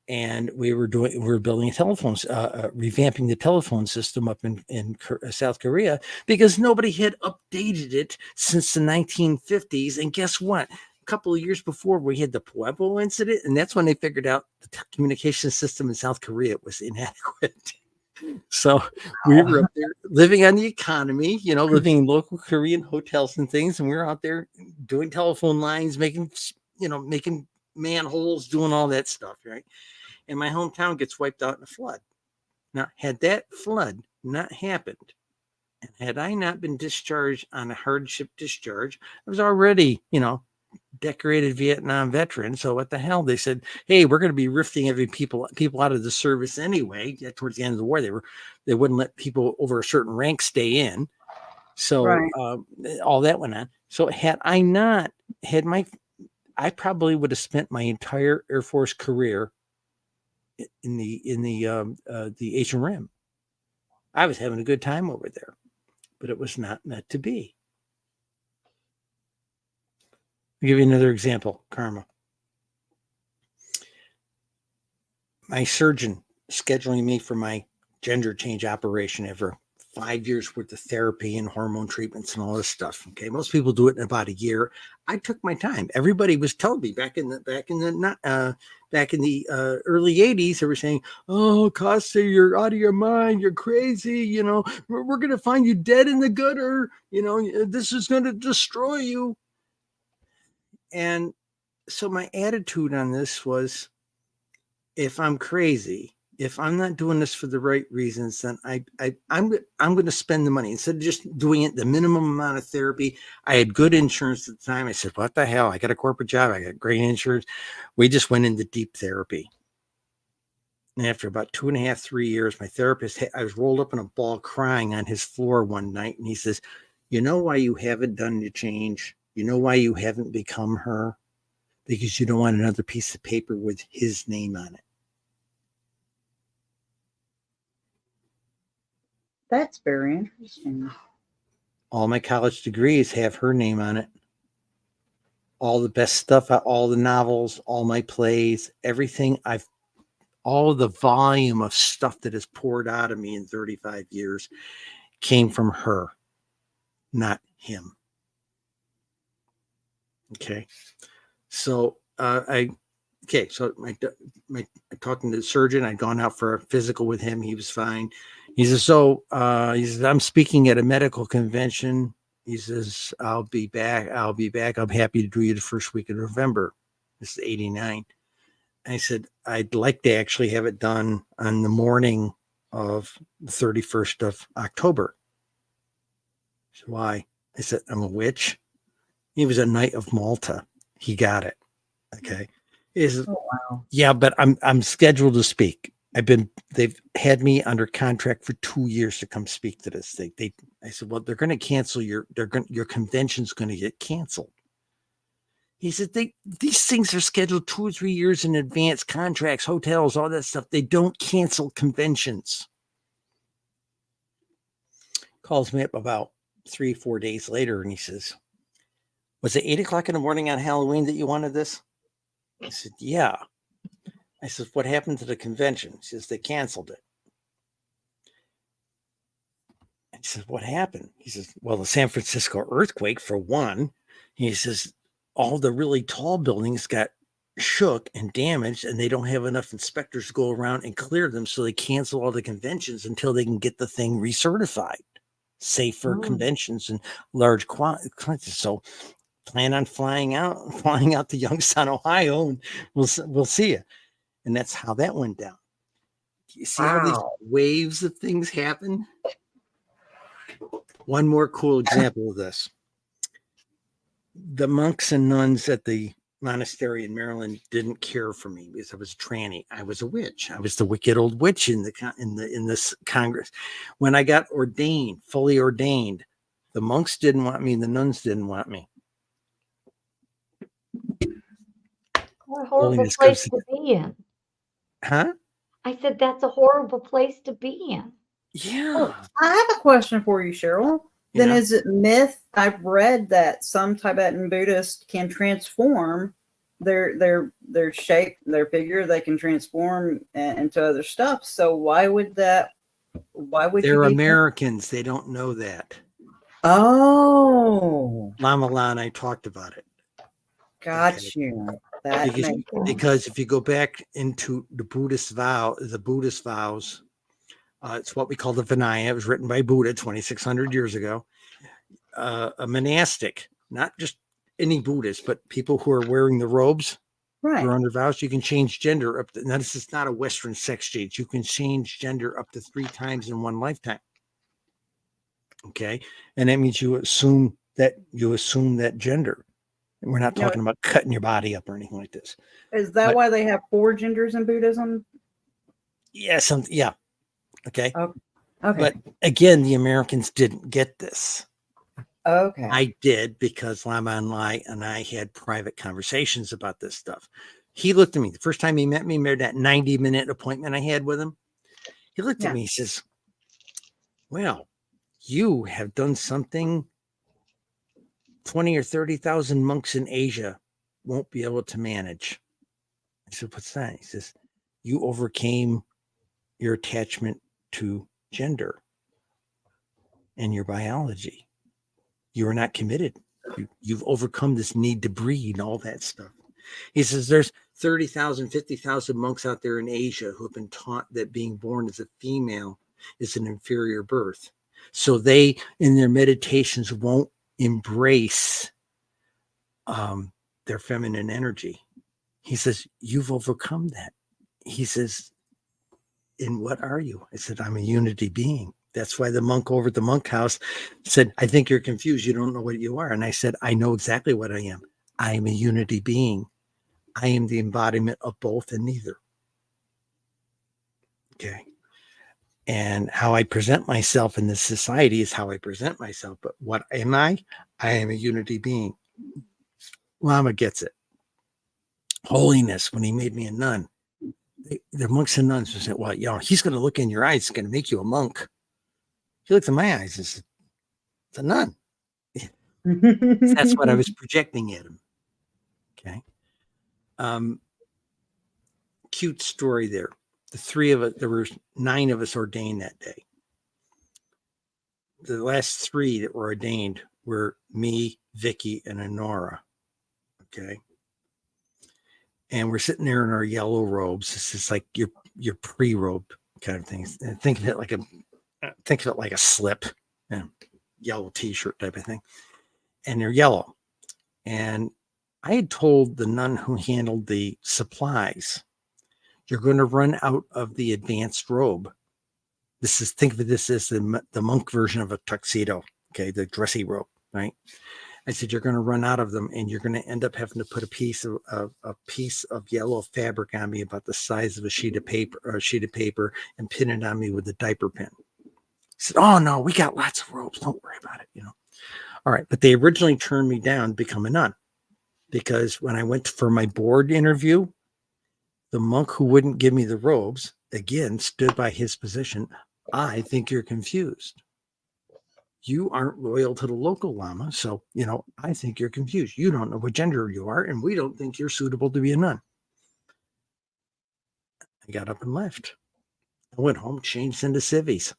and we were building revamping the telephone system up in South Korea because nobody had updated it since the 1950s. And guess what? A couple of years before we had the Pueblo incident. And that's when they figured out the communication system in South Korea was inadequate. So we were up there living on the economy, living in local Korean hotels and things. And we were out there doing telephone lines, making manholes, doing all that stuff. Right. And my hometown gets wiped out in a flood. Now, had that flood not happened, and had I not been discharged on a hardship discharge, I was already, decorated Vietnam veteran. So what the hell? They said, hey, we're going to be rifting every people out of the service anyway. Towards the end of the war, they wouldn't let people over a certain rank stay in. So all that went on. So had I not had I probably would have spent my entire Air Force career in the Asian Rim. I was having a good time over there, but it was not meant to be. I'll give you another example, karma. My surgeon scheduling me for my gender change operation after 5 years worth of therapy and hormone treatments and all this stuff. Okay. Most people do it in about a year. I took my time. Everybody was telling me back in the early 80s, they were saying, oh, Costa, you're out of your mind. You're crazy. We're going to find you dead in the gutter. This is going to destroy you. And so my attitude on this was, if I'm crazy, if I'm not doing this for the right reasons, then I'm going to spend the money instead of just doing it the minimum amount of therapy. I had good insurance at the time. I said, what the hell? I got a corporate job. I got great insurance. We just went into deep therapy. And after about 2.5, 3 years, my therapist, I was rolled up in a ball crying on his floor one night. And he says, you know why you haven't done the change? You know why you haven't become her? Because you don't want another piece of paper with his name on it. That's very interesting. All my college degrees have her name on it. All the best stuff, all the novels, all my plays, everything all of the volume of stuff that has poured out of me in 35 years came from her, not him. Okay. So talking to the surgeon, I'd gone out for a physical with him. He was fine. He says, I'm speaking at a medical convention. He says, I'll be back. I'm happy to do you the first week of November. This is 89. I said, I'd like to actually have it done on the morning of the 31st of October. So why? I said, I'm a witch. He was a Knight of Malta. He got it. Okay. He says, Oh, wow. yeah, but I'm scheduled to speak. They've had me under contract for 2 years to come speak to this thing. I said, well, they're going to cancel your convention's going to get canceled. He said, these things are scheduled 2 or 3 years in advance, contracts, hotels, all that stuff. They don't cancel conventions. Calls me up about 3-4 days later, and he says, was it 8 o'clock in the morning on Halloween that you wanted this? I said, yeah. I said, what happened to the convention? He says, they canceled it. I said, what happened? He says, well, the San Francisco earthquake, for one. He says, all the really tall buildings got shook and damaged, and they don't have enough inspectors to go around and clear them, so they cancel all the conventions until they can get the thing recertified, safe for conventions and large quantities. So plan on flying out to Youngstown, Ohio, and we'll see you. And that's how that went down. You see how these waves of things happen? One more cool example of this. The monks and nuns at the monastery in Maryland didn't care for me because I was a tranny. I was a witch. I was the wicked old witch in this Congress. When I got ordained, fully ordained, the monks didn't want me and the nuns didn't want me. What a horrible place to be in. Huh? I said, that's a horrible place to be in. Yeah. Well, I have a question for you, Cheryl. Then is it myth? I've read that some Tibetan Buddhists can transform their shape, their figure. They can transform into other stuff. So why would they're Americans? They don't know that. Oh, Lama La and I talked about it. Got you. Because if you go back into the Buddhist vows, it's what we call the Vinaya. It was written by Buddha 2,600 years ago. A monastic, not just any Buddhist, but people who are wearing the robes, right? who are under vows. You can change gender up to. Now, this is not a Western sex change. You can change gender up to 3 times in one lifetime. Okay, and that means you assume that gender. And we're not talking about cutting your body up or anything like this. Is that why they have 4 genders in Buddhism? Yeah, yeah. Okay. Okay. But again, the Americans didn't get this. Okay. I did, because Lama and I had private conversations about this stuff. He looked at me the first time he met me, that 90-minute appointment I had with him. He looked at me, he says, well, you have done something 20 or 30,000 monks in Asia won't be able to manage. I said, what's that? He says, you overcame your attachment to gender and your biology. You are not committed. You've overcome this need to breed and all that stuff. He says there's 30,000, 50,000 monks out there in Asia who have been taught that being born as a female is an inferior birth. So they, in their meditations, won't embrace their feminine energy. He says, you've overcome that. He says, and what are you? I said, I'm a unity being. That's why the monk over at the monk house said, I think you're confused. You don't know what you are. And I said, I know exactly what I am. I am a unity being. I am the embodiment of both and neither. Okay. And how I present myself in this society is how I present myself. But what am I? I am a unity being. Lama gets it. Holiness, when he made me a nun, the monks and nuns said, well, he's going to look in your eyes. It's going to make you a monk. He looked in my eyes and said, it's a nun. That's what I was projecting at him. Okay. Cute story there. The three of us, there were 9 of us ordained that day. The last 3 that were ordained were me, Vicky, and Honora. Okay. And we're sitting there in our yellow robes. This is like your pre-robe kind of thing. And think of it like a slip, yellow t-shirt type of thing. And they're yellow. And I had told the nun who handled the supplies, you're going to run out of the advanced robe. Think of this as the monk version of a tuxedo. Okay. The dressy robe, right? I said, you're going to run out of them and you're going to end up having to put a piece of yellow fabric on me about the size of a sheet of paper and pin it on me with a diaper pin. I said, oh no, we got lots of robes. Don't worry about it. All right. But they originally turned me down to become a nun because when I went for my board interview, the monk who wouldn't give me the robes, again, stood by his position. I think you're confused. You aren't loyal to the local Lama. So, I think you're confused. You don't know what gender you are, and we don't think you're suitable to be a nun. I got up and left. I went home, changed into civvies,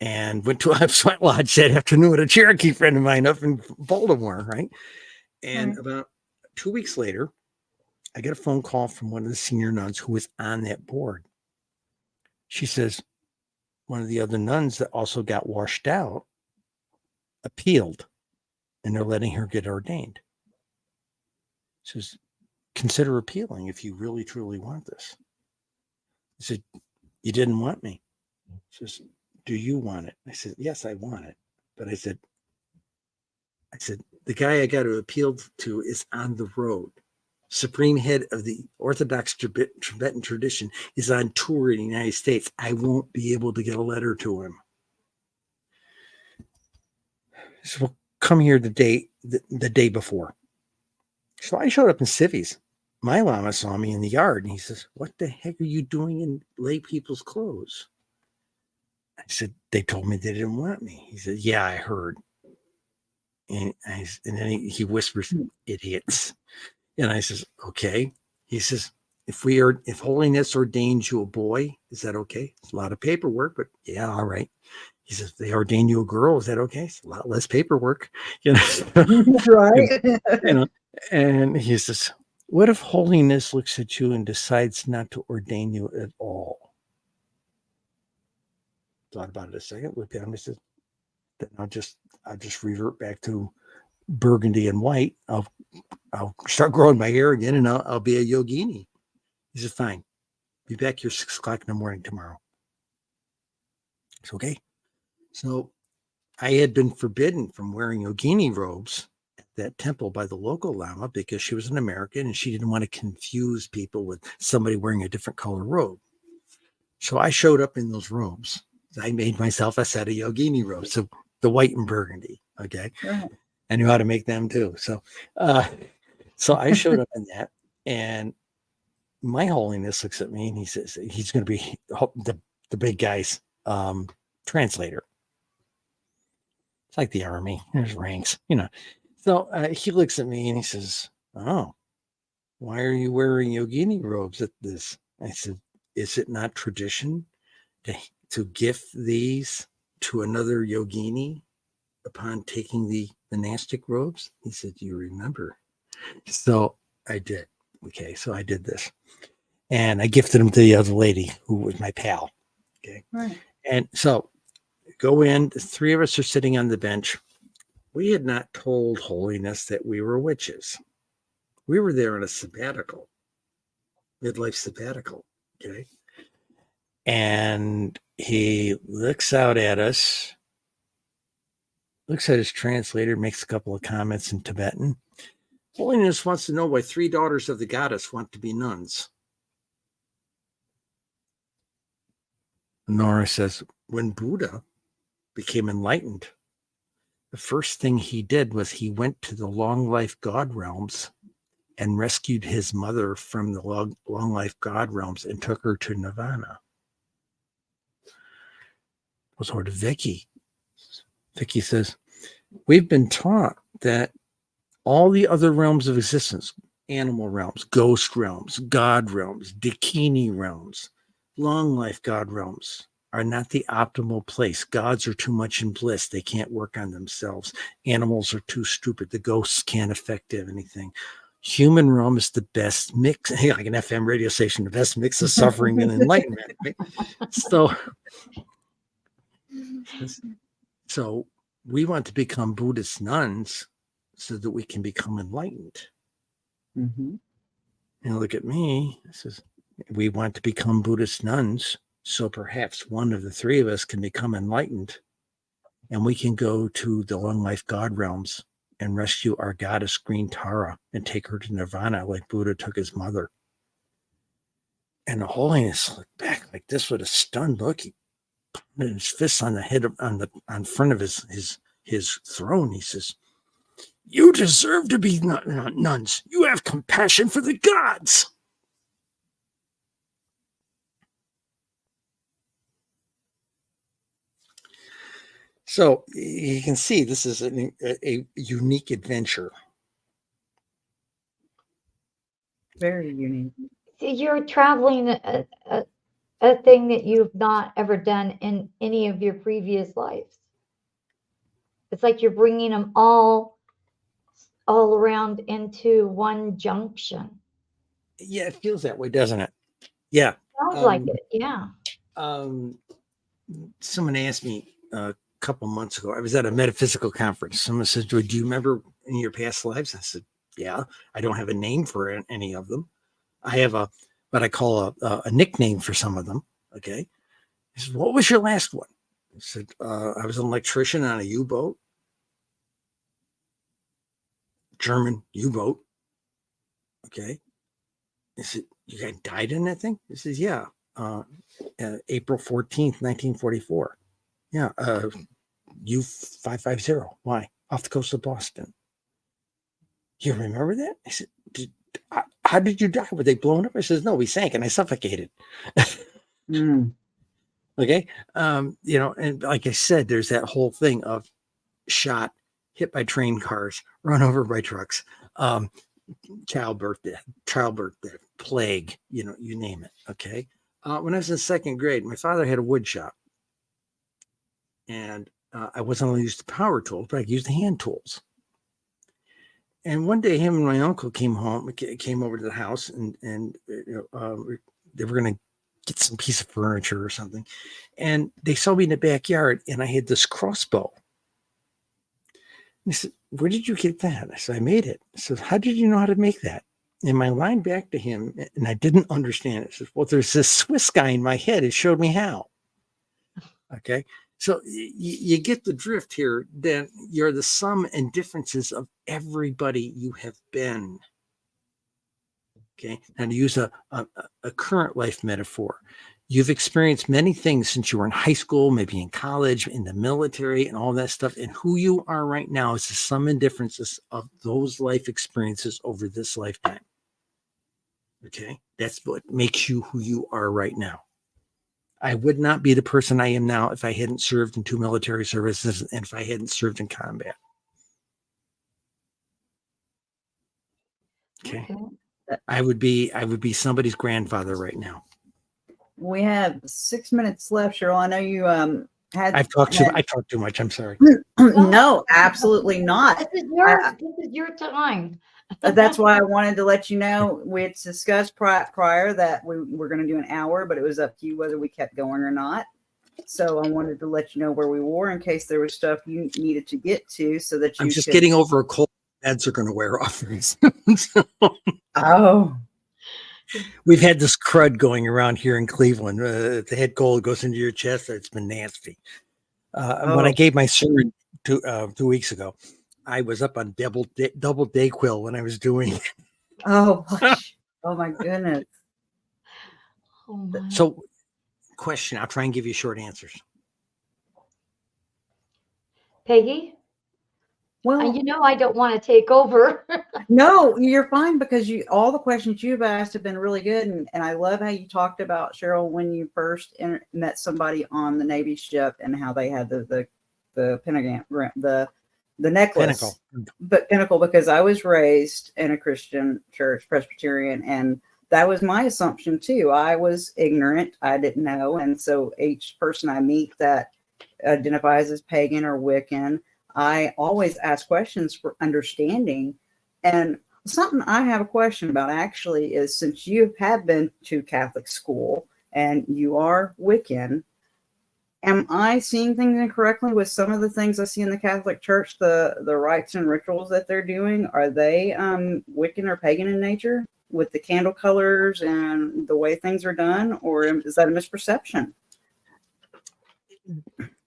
and went to a sweat lodge that afternoon with a Cherokee friend of mine up in Baltimore, right? And about 2 weeks later, I get a phone call from one of the senior nuns who was on that board. She says, one of the other nuns that also got washed out appealed, and they're letting her get ordained. She says, consider appealing if you really, truly want this. I said, you didn't want me. She says, do you want it? I said, yes, I want it. But I said, the guy I got to appeal to is on the road. Supreme head of the Orthodox Tibetan tradition is on tour in the United States. I won't be able to get a letter to him. So we'll come here the day before. So I showed up in civvies. My Lama saw me in the yard and he says, what the heck are you doing in lay people's clothes? I said, they told me they didn't want me. He said, yeah, I heard. And then he whispers, idiots. And I says, okay. He says, if holiness ordains you a boy, is that okay? It's a lot of paperwork, but yeah, all right. He says, they ordain you a girl, is that okay? It's a lot less paperwork, Right. And he says, what if holiness looks at you and decides not to ordain you at all? Thought about it a second, looked at him and said, then I'll just revert back to burgundy and white. I'll start growing my hair again and I'll be a yogini. He said, fine. Be back here 6 o'clock in the morning tomorrow. It's okay. So I had been forbidden from wearing yogini robes at that temple by the local Lama because she was an American and she didn't want to confuse people with somebody wearing a different color robe. So I showed up in those robes. I made myself a set of yogini robes. So the white and burgundy. Okay. Right. I knew how to make them too. So I showed up in that, and my holiness looks at me and he says, he's going to be the big guy's translator. It's like the army. There's ranks, So he looks at me and he says, oh, why are you wearing yogini robes at this? I said, is it not tradition to gift these to another yogini upon taking the monastic robes? He said, do you remember? So I did. Okay. So I did this and I gifted them to the other lady who was my pal. Okay. Right. And so go in, the 3 of us are sitting on the bench. We had not told holiness that we were witches. We were there on a sabbatical, midlife sabbatical. Okay. And he looks out at us, looks at his translator, makes a couple of comments in Tibetan. Holiness wants to know why 3 daughters of the goddess want to be nuns. Nora says, when Buddha became enlightened, the first thing he did was he went to the long life God realms and rescued his mother from the long life God realms and took her to Nirvana. We'll sort of Vicky. Vicky says, we've been taught that all the other realms of existence, animal realms, ghost realms, God realms, Dakini realms, long life God realms, are not the optimal place. Gods are too much in bliss. They can't work on themselves. Animals are too stupid. The ghosts can't affect anything. Human realm is the best mix, like an FM radio station, the best mix of suffering and enlightenment. Right? So we want to become Buddhist nuns so that we can become enlightened. Mm-hmm. And look at me. It says, we want to become Buddhist nuns so perhaps one of the 3 of us can become enlightened and we can go to the long life God realms and rescue our goddess Green Tara and take her to Nirvana like Buddha took his mother. And the Holiness looked back like this with a stunned look. He put his fists on the head on front of his throne. He says, you deserve to be nuns. You have compassion for the gods. So you can see this is a unique adventure. Very unique. You're traveling a thing that you've not ever done in any of your previous lives. It's like you're bringing them all around into one junction. Yeah, it feels that way, doesn't it? Yeah. Sounds like it. Yeah. Someone asked me a couple months ago, I was at a metaphysical conference. Someone said, do you remember any of your past lives? I said, yeah. I don't have a name for any of them. I have what I call a nickname for some of them. Okay. He said, what was your last one? I said, I was an electrician on a U-boat, German U-boat. Okay. He said, you guys died in that thing? He says, yeah. April 14th, 1944. Yeah. U-550. Why? Off the coast of Boston. You remember that? I said, how did you die? Were they blown up? I says, no, we sank and I suffocated. Okay. And like I said, there's that whole thing of shot, hit by train cars, run over by trucks, childbirth, plague, you name it. Okay. When I was in 2nd grade, my father had a wood shop and I wasn't only used to power tools, but I used the hand tools. And one day him and my uncle came over to the house and they were going to get some piece of furniture or something. And they saw me in the backyard and I had this crossbow. And he said, where did you get that? I said, I made it. I said, how did you know how to make that? And my line back to him, and I didn't understand it. I said, well, there's this Swiss guy in my head. It showed me how. Okay. So you get the drift here, that you're the sum and differences of everybody you have been. Okay. And to use a current life metaphor, you've experienced many things since you were in high school, maybe in college, in the military, and all that stuff. And who you are right now is the sum and differences of those life experiences over this lifetime. Okay. That's what makes you who you are right now. I would not be the person I am now if I hadn't served in 2 military services and if I hadn't served in combat. Okay. I would be somebody's grandfather right now. We have 6 minutes left, Cheryl. I know you I talked too much. I'm sorry. No, absolutely not. This is your time. That's why I wanted to let you know we had discussed prior that we were going to do an hour, but it was up to you whether we kept going or not. So I wanted to let you know where we were in case there was stuff you needed to get to, so that you. I'm just getting over a cold. Meds are going to wear off. Oh. We've had this crud going around here in Cleveland. The head cold goes into your chest. It's been nasty. When I gave my sermon 2 weeks ago, I was up on double Dayquil when I was doing it. Oh, gosh. Oh my goodness. Oh my. So, question, I'll try and give you short answers. Peggy, Well, you know I don't want to take over. no, you're fine because all the questions you've asked have been really good, and I love how you talked about, Cheryl, when you first met somebody on the Navy ship and how they had the pentagram, the necklace, pinnacle, because I was raised in a Christian church, Presbyterian, and that was my assumption too. I was ignorant, I didn't know, and so each person I meet that identifies as pagan or Wiccan, I always ask questions for understanding. And something I have a question about actually is, since you have been to Catholic school and you are Wiccan, am I seeing things incorrectly with some of the things I see in the Catholic Church? The rites and rituals that they're doing, are they Wiccan or pagan in nature with the candle colors and the way things are done, or is that a misperception?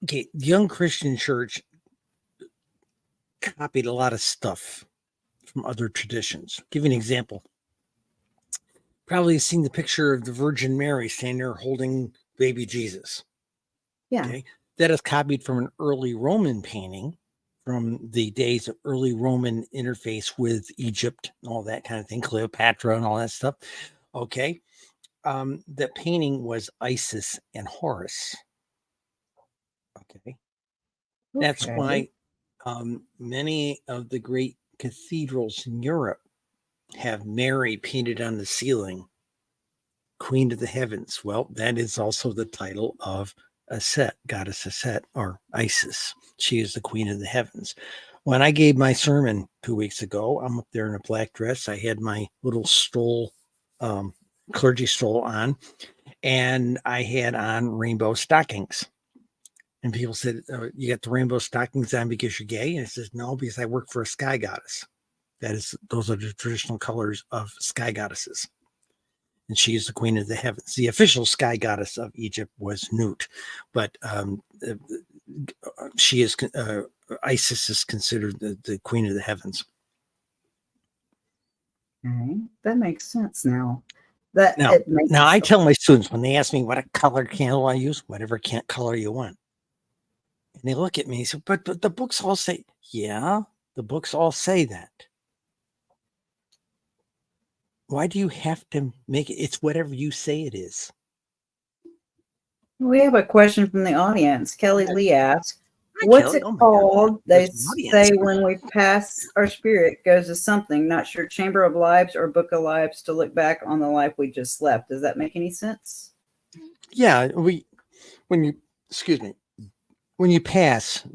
Okay, the Young Christian Church copied a lot of stuff from other traditions. I'll give you an example. Probably seen the picture of the Virgin Mary standing there holding baby Jesus. Yeah. Okay. That is copied from an early Roman painting from the days of early Roman interface with Egypt and all that kind of thing, Cleopatra and all that stuff. Okay. The painting was Isis and Horus. Okay. That's why many of the great cathedrals in Europe have Mary painted on the ceiling, Queen of the Heavens. Well, that is also the title of Aset, goddess Aset, or Isis. She is the Queen of the Heavens. When I gave my sermon 2 weeks ago, I'm up there in a black dress. I had my little stole, clergy stole on, and I had on rainbow stockings. And people said, you got the rainbow stockings on because you're gay? And I said, no, because I work for a sky goddess. Those are the traditional colors of sky goddesses. And she is the Queen of the Heavens. The official sky goddess of Egypt was Nut, but she is Isis is considered the Queen of the Heavens. Okay. That makes sense now. I tell my students when they ask me what color candle I use, whatever color you want. And they look at me and say, but the books all say, yeah, the books all say that. Why do you have to make it? It's whatever you say it is. We have a question from the audience. Kelly Lee asks, what's Kelly? it called? They say when we pass, our spirit goes to something, not sure, Chamber of Lives or Book of Lives, to look back on the life we just left. Does that make any sense? Yeah, when you pass,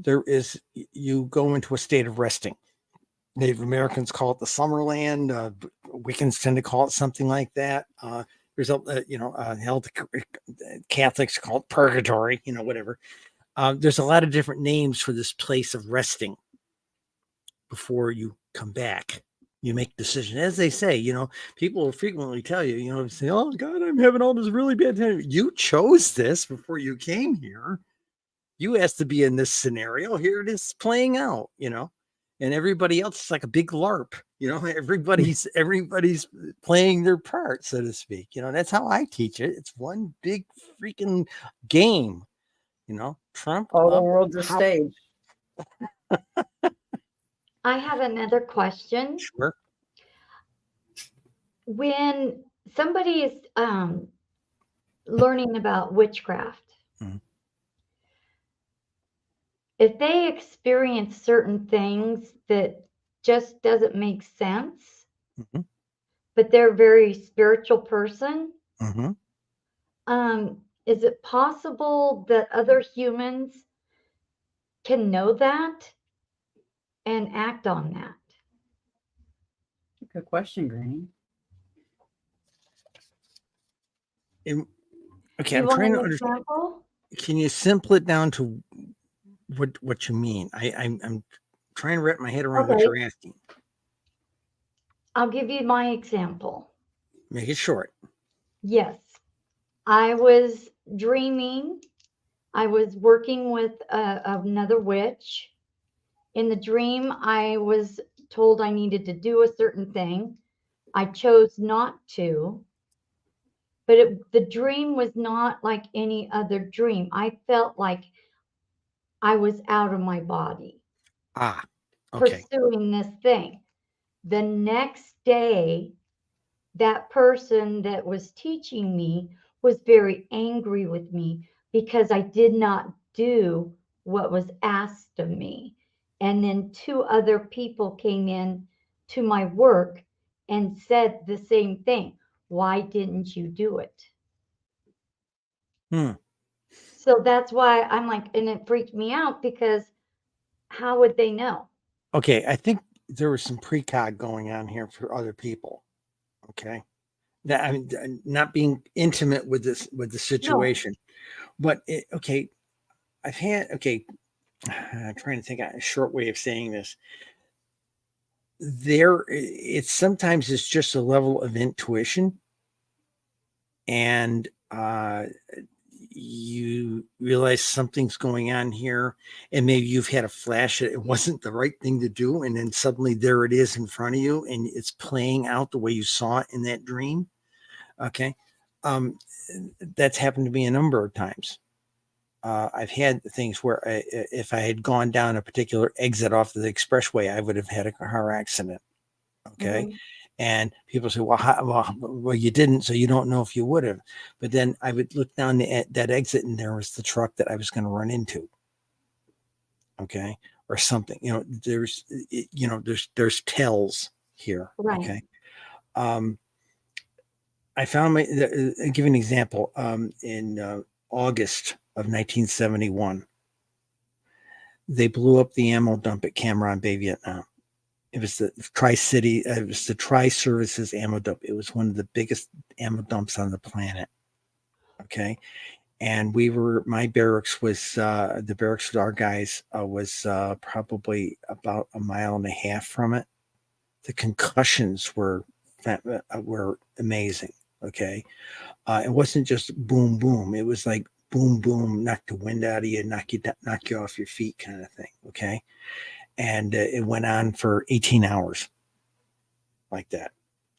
you go into a state of resting. Native Americans call it the Summerland. Wiccans tend to call it something like that. Catholics call it purgatory, whatever. There's a lot of different names for this place of resting before you come back. You make decisions. As they say, people will frequently tell you, say, oh, God, I'm having all this really bad time. You chose this before you came here. You asked to be in this scenario. Here it is playing out, and everybody else is like a big LARP, everybody's playing their part, so to speak. That's how I teach it. It's one big freaking game, Trump. All the world's a stage. I have another question. Sure. When somebody is learning about witchcraft, if they experience certain things that just doesn't make sense, but they're a very spiritual person, is it possible that other humans can know that and act on that? Good question, Granny. Okay, I'm trying to understand. Can you simple it down to what you mean? I'm trying to wrap my head around what you're asking. I'll give you my example. Make it short. Yes. I was dreaming. I was working with another witch. In the dream, I was told I needed to do a certain thing. I chose not to, but the dream was not like any other dream. I felt like I was out of my body Ah, okay. pursuing this thing. The next day, that person that was teaching me was very angry with me because I did not do what was asked of me. And then two other people came in to my work and said the same thing. Why didn't you do it? So that's why I'm like, and it freaked me out because how would they know? Okay, I think there was some precog going on here for other people. Okay, that I mean, not being intimate with the situation, but okay, I've had I'm trying to think of a short way of saying this. It's sometimes it's just a level of intuition, and you realize something's going on here, and maybe you've had a flash that it wasn't the right thing to do, and then suddenly there it is in front of you, and it's playing out the way you saw it in that dream. Okay, that's happened to me a number of times. I've had things where if I had gone down a particular exit off of the expressway, I would have had a car accident. Okay. Mhm. And people say, well, you didn't, so you don't know if you would have. But then I would look down that exit, and there was the truck that I was going to run into. Okay. Or something, there's tells here. Right. Okay. I found I'll give you an example. In August of 1971, they blew up the ammo dump at Cam Ranh Bay, Vietnam. It was the it was the Tri-Services ammo dump. It was one of the biggest ammo dumps on the planet. Okay. And my barracks was, the barracks with our guys was probably about a mile and a half from it. The concussions were amazing. Okay. It wasn't just boom, boom. It was like boom, boom, knock the wind out of you, knock you off your feet kind of thing. Okay. And it went on for 18 hours like that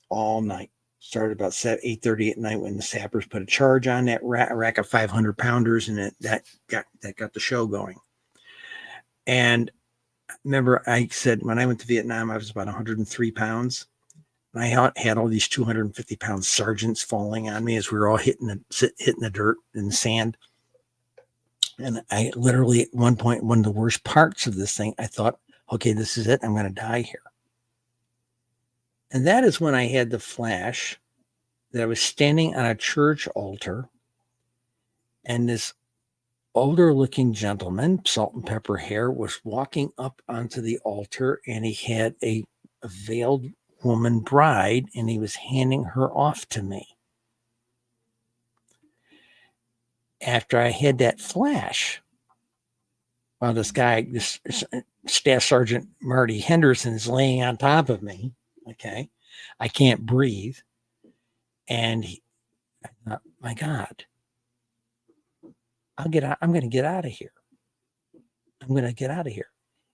all night. Started about 8:30 at night when the sappers put a charge on that rack of 500 pounders, and that got the show going. And remember, I said when I went to Vietnam, I was about 103 pounds. And I had all these 250-pound sergeants falling on me as we were all hitting the dirt and the sand. And I literally, at one point, one of the worst parts of this thing, I thought, okay, this is it. I'm going to die here. And that is when I had the flash that I was standing on a church altar, and this older looking gentleman, salt and pepper hair, was walking up onto the altar, and he had a veiled woman bride, and he was handing her off to me. After I had that flash, while this Staff Sergeant Marty Henderson is laying on top of me, okay, I can't breathe. And I thought, my God, I'm going to get out of here. I'm going to get out of here.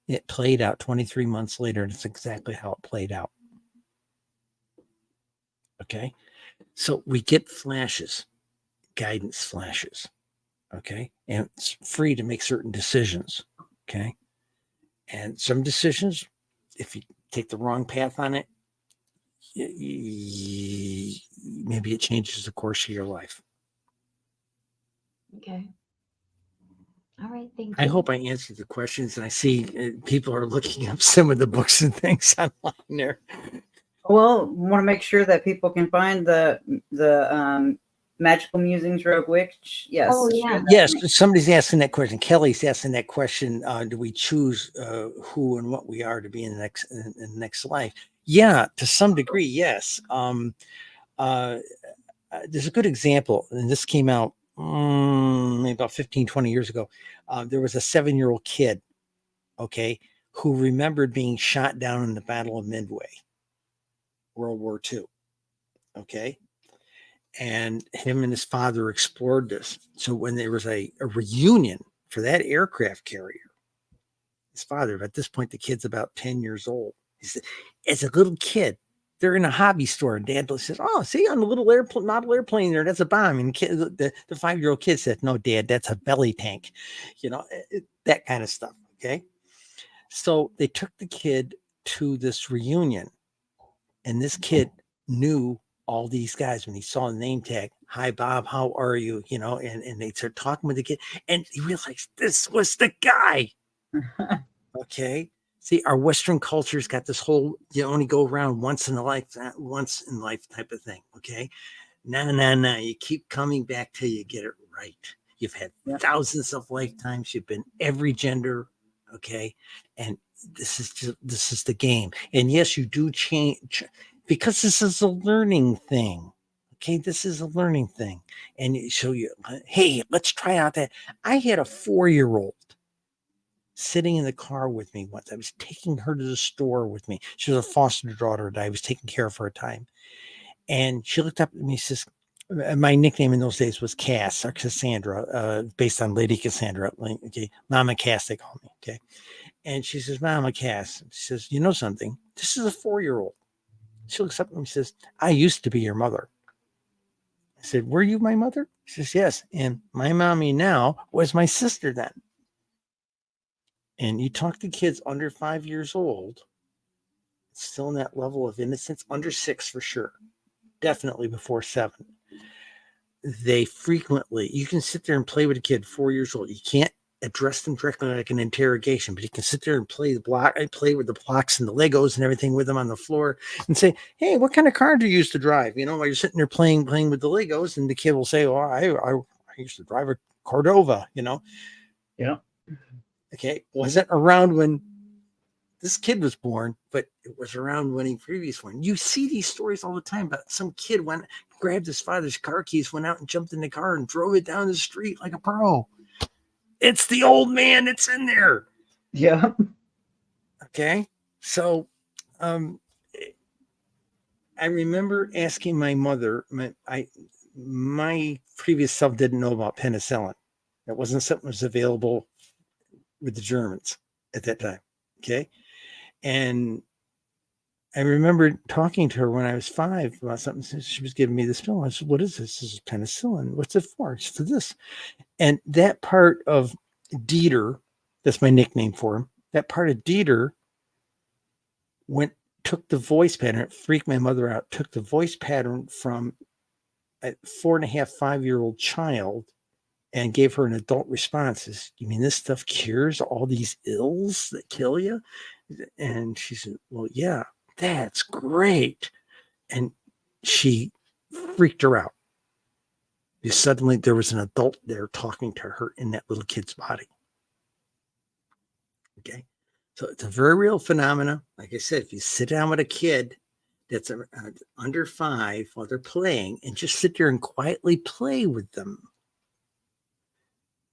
It played out 23 months later, and it's exactly how it played out. Okay. So we get flashes, guidance flashes. Okay. And it's free to make certain decisions. Okay. And some decisions, if you take the wrong path on it, maybe it changes the course of your life. Okay. All right. Thank you. I hope I answered the questions, and I see people are looking up some of the books and things online there. Well, want to make sure that people can find the Magical Musings Rogue Witch. Yes. Oh, yeah. Yes, somebody's asking that question. Kelly's asking that question. Do we choose who and what we are to be in the next life? Yeah, to some degree, yes. There's a good example, and this came out maybe about 15, 20 years ago. There was a 7-year-old kid, okay, who remembered being shot down in the Battle of Midway, World War II. Okay. and him and his father explored this. So when there was a reunion for that aircraft carrier, his father, at this point, the kid's about 10 years old. He said, as a little kid, they're in a hobby store, and Dad says, "Oh, see, on the little airplane, model airplane there, that's a bomb." And the 5-year-old kid said, "No, Dad, that's a belly tank," that kind of stuff. Okay, so they took the kid to this reunion, and this kid knew all these guys when he saw the name tag. "Hi, Bob, how are you?" And they started talking with the kid, and he realized this was the guy. Okay. See, our Western culture's got this whole, you only go around once in life type of thing. Okay. No. You keep coming back till you get it right. You've had thousands of lifetimes. You've been every gender. Okay. And this is the game. And yes, you do change because this is a learning thing. Okay. This is a learning thing. And so hey, let's try out that. I had a 4-year-old sitting in the car with me once. I was taking her to the store with me. She was a foster daughter that I was taking care of for a time. And she looked up at me and says, my nickname in those days was Cass or Cassandra, based on Lady Cassandra. Okay, Mama Cass, they call me. Okay. And she says, "Mama Cass," she says, "You know something? This is a 4-year-old. She looks up at me and says, "I used to be your mother." I said, "Were you my mother?" She says, "Yes. And my mommy now was my sister then." And you talk to kids under 5 years old, it's still in that level of innocence, under 6 for sure, definitely before 7. They frequently, you can sit there and play with a kid 4 years old. You can't address them directly like an interrogation, but you can sit there and play with the blocks and the Legos and everything with them on the floor and say, "Hey, what kind of car do you used to drive?" While you're sitting there playing with the Legos, and the kid will say, "Oh, I used to drive a Cordova," Yeah. Okay. Wasn't around when this kid was born, but it was around when he previous one. You see these stories all the time about some kid grabbed his father's car keys, went out and jumped in the car and drove it down the street like a pro. It's the old man that's in there. Yeah. Okay. So, I remember asking my mother, my previous self didn't know about penicillin. That wasn't something that was available with the Germans at that time. Okay. And I remember talking to her when I was 5 about something. She was giving me this pill. I said, "What is this?" This is penicillin. "What's it for?" She said, "This." And that part of Dieter, that's my nickname for him, that part of Dieter took the voice pattern, it freaked my mother out, took the voice pattern from a 4.5, 5-year-old child and gave her an adult response. "You mean this stuff cures all these ills that kill you?" And she said, "Well, yeah, that's great." And she freaked her out. Because suddenly there was an adult there talking to her in that little kid's body. Okay. So it's a very real phenomena. Like I said, if you sit down with a kid that's under 5 while they're playing and just sit there and quietly play with them,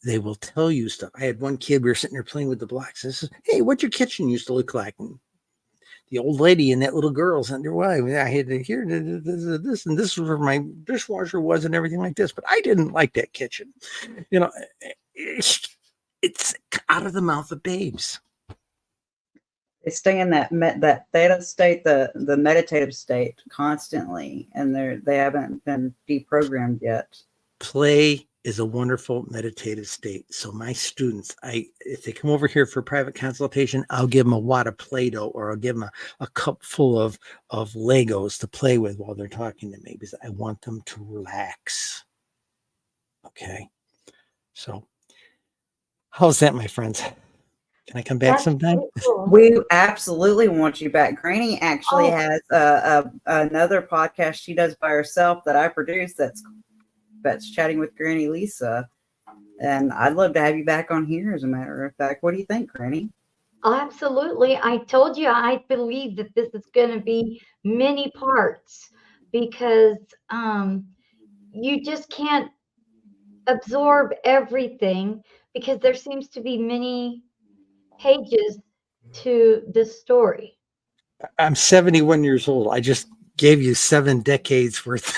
they will tell you stuff. I had one kid, we were sitting there playing with the blocks. I said, "Hey, what'd your kitchen used to look like?" And the old lady and that little girl's under way. I had to hear this, and this was where my dishwasher was and everything like this. But I didn't like that kitchen. It's out of the mouth of babes. They stay in that theta state, the meditative state constantly, and they haven't been deprogrammed yet. Play is a wonderful meditative state. So my students, if they come over here for a private consultation, I'll give them a wad of Play-Doh, or I'll give them a cup full of Legos to play with while they're talking to me, because I want them to relax. Okay. So how's that, my friends? Can I come back sometime? Cool. We absolutely want you back. Granny actually has another podcast she does by herself that I produce that's Chatting with Granny Lisa. And I'd love to have you back on here, as a matter of fact. What do you think, Granny? Absolutely. I told you I believe that this is going to be many parts, because you just can't absorb everything, because there seems to be many pages to this story. I'm 71 years old. I just gave you 7 decades worth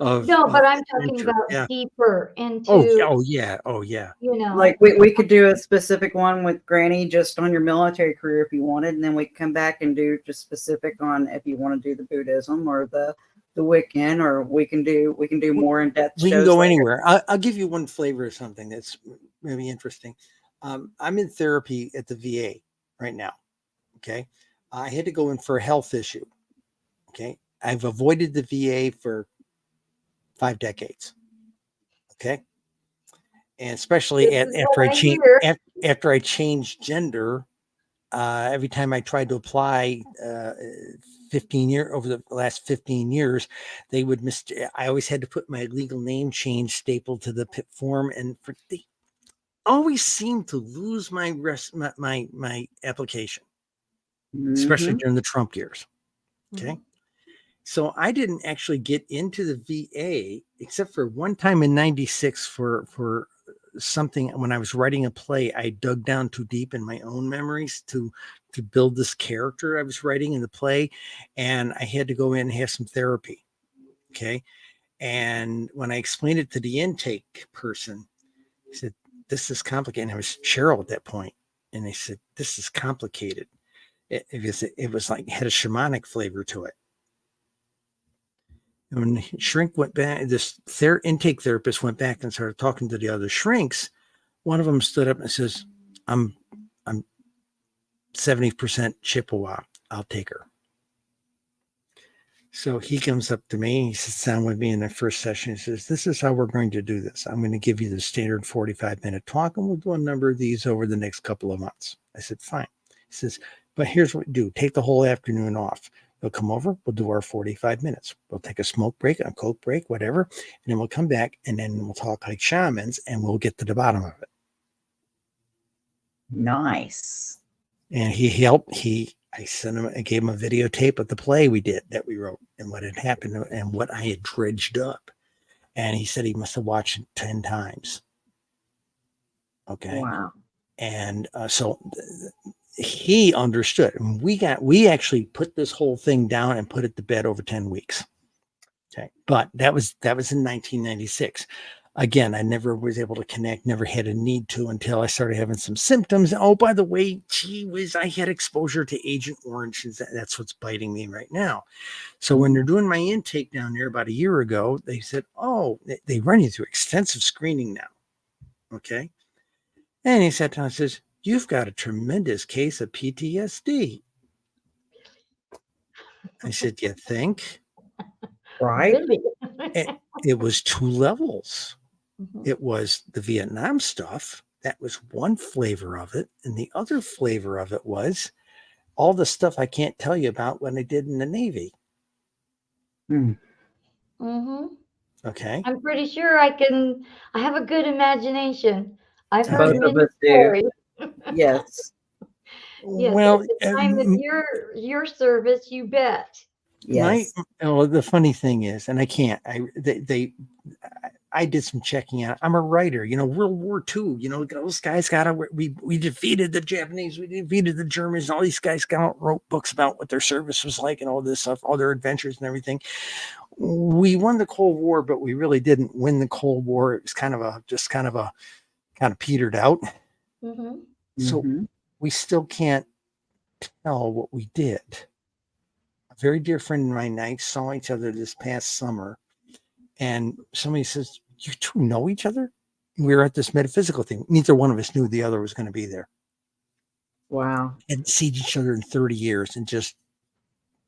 of No, but I'm talking adventure. about Yeah. deeper Oh, into, oh yeah. Oh yeah. you know. Like we could do a specific one with Granny just on your military career if you wanted, and then we come back and do just specific on if you want to do the Buddhism or the Wiccan, or we can do more in depth. We can shows go later. anywhere. I'll give you one flavor of something that's maybe interesting. I'm in therapy at the VA right now. Okay. I had to go in for a health issue. Okay. I've avoided the VA for 5 decades. Okay. And especially This is what I hear. after I changed gender, every time I tried to apply 15 years over the last 15 years, they would I always had to put my legal name change stapled to the PIP form, and they always seemed to lose my application, especially during the Trump years. Okay. So I didn't actually get into the VA except for one time in 96 for something. When I was writing a play, I dug down too deep in my own memories to build this character I was writing in the play, and I had to go in and have some therapy. Okay. And when I explained it to the intake person, he said, "This is complicated." And I was Cheryl at that point, and they said, "This is complicated." It was like had a shamanic flavor to it. And when shrink went back, this intake therapist went back and started talking to the other shrinks. One of them stood up and says, I'm 70% Chippewa. I'll take her. So he comes up to me. He sits down with me in the first session. He says, "This is how we're going to do this. I'm going to give you the standard 45-minute talk, and we'll do a number of these over the next couple of months." I said, "Fine." He says, "But here's what we do. Take the whole afternoon off. You'll come over. We'll do our 45 minutes. We'll take a smoke break, a Coke break, whatever. And then we'll come back, and then we'll talk like shamans, and we'll get to the bottom of it." Nice. And he helped. I gave him a videotape of the play that we wrote and what had happened and what I had dredged up. And he said he must have watched it 10 times. Okay. Wow. And so he understood. And we actually put this whole thing down and put it to bed over 10 weeks. Okay. But that was in 1996. Again, I never was able to connect, never had a need to until I started having some symptoms. Oh, by the way, I had exposure to Agent Orange. And that's what's biting me right now. So when they're doing my intake down there about a year ago, they said, "Oh, they run you through extensive screening now." Okay. And he sat down and says, "You've got a tremendous case of PTSD. I said, "You think?" Right. Really? It was 2 levels. Mhm. It was the Vietnam stuff. That was one flavor of it. And the other flavor of it was all the stuff I can't tell you about when I did in the Navy. Mm-hmm. Okay. I'm pretty sure I have a good imagination. I've heard Both of many us do. stories. Yes. Yes, Well, at the time of your service, you bet. Yes. the funny thing is, and I did some checking out. I'm a writer, World War II, those guys we defeated the Japanese, we defeated the Germans, and all these guys wrote books about what their service was like and all this stuff, all their adventures and everything. We won the Cold War, but we really didn't win the Cold War. It was kind of petered out. Mm-hmm. So we still can't tell what we did. A very dear friend of mine and I saw each other this past summer, and somebody says, "You two know each other?" We were at this metaphysical thing. Neither one of us knew the other was going to be there. Wow. Hadn't seen each other in 30 years and just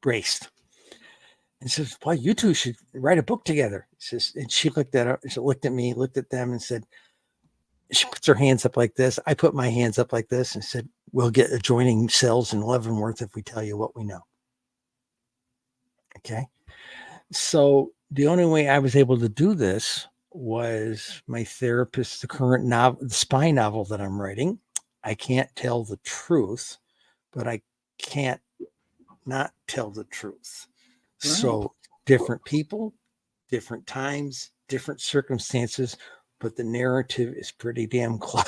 braced. And says, "Well, you two should write a book together." And she looked at me, looked at them, and said, she puts her hands up like this. I put my hands up like this and said, "We'll get adjoining cells in Leavenworth if we tell you what we know." Okay. So the only way I was able to do this was my therapist, the current novel, the spy novel that I'm writing. I can't tell the truth, but I can't not tell the truth. Right. So different people, different times, different circumstances, but the narrative is pretty damn close.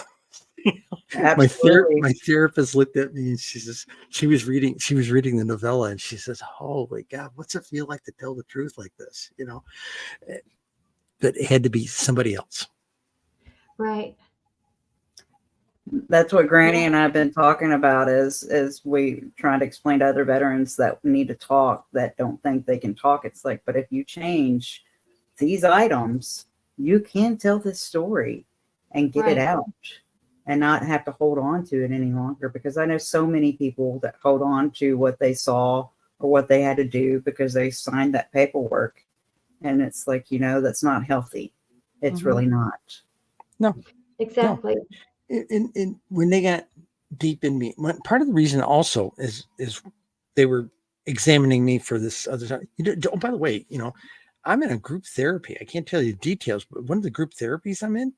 Absolutely. My therapist looked at me and she says, she was reading the novella and she says, holy God, what's it feel like to tell the truth like this? You know, but it had to be somebody else. Right. That's what Granny and I have been talking about is we trying to explain to other veterans that need to talk, that don't think they can talk. It's like, but if you change these items, you can tell this story and get it out and not have to hold on to it any longer. Because I know so many people that hold on to what they saw or what they had to do because they signed that paperwork. And it's like, that's not healthy. It's really not. No. Exactly. No. And when they got deep in me, part of the reason also is they were examining me for this other time. Oh, by the way, I'm in a group therapy. I can't tell you details, but one of the group therapies I'm in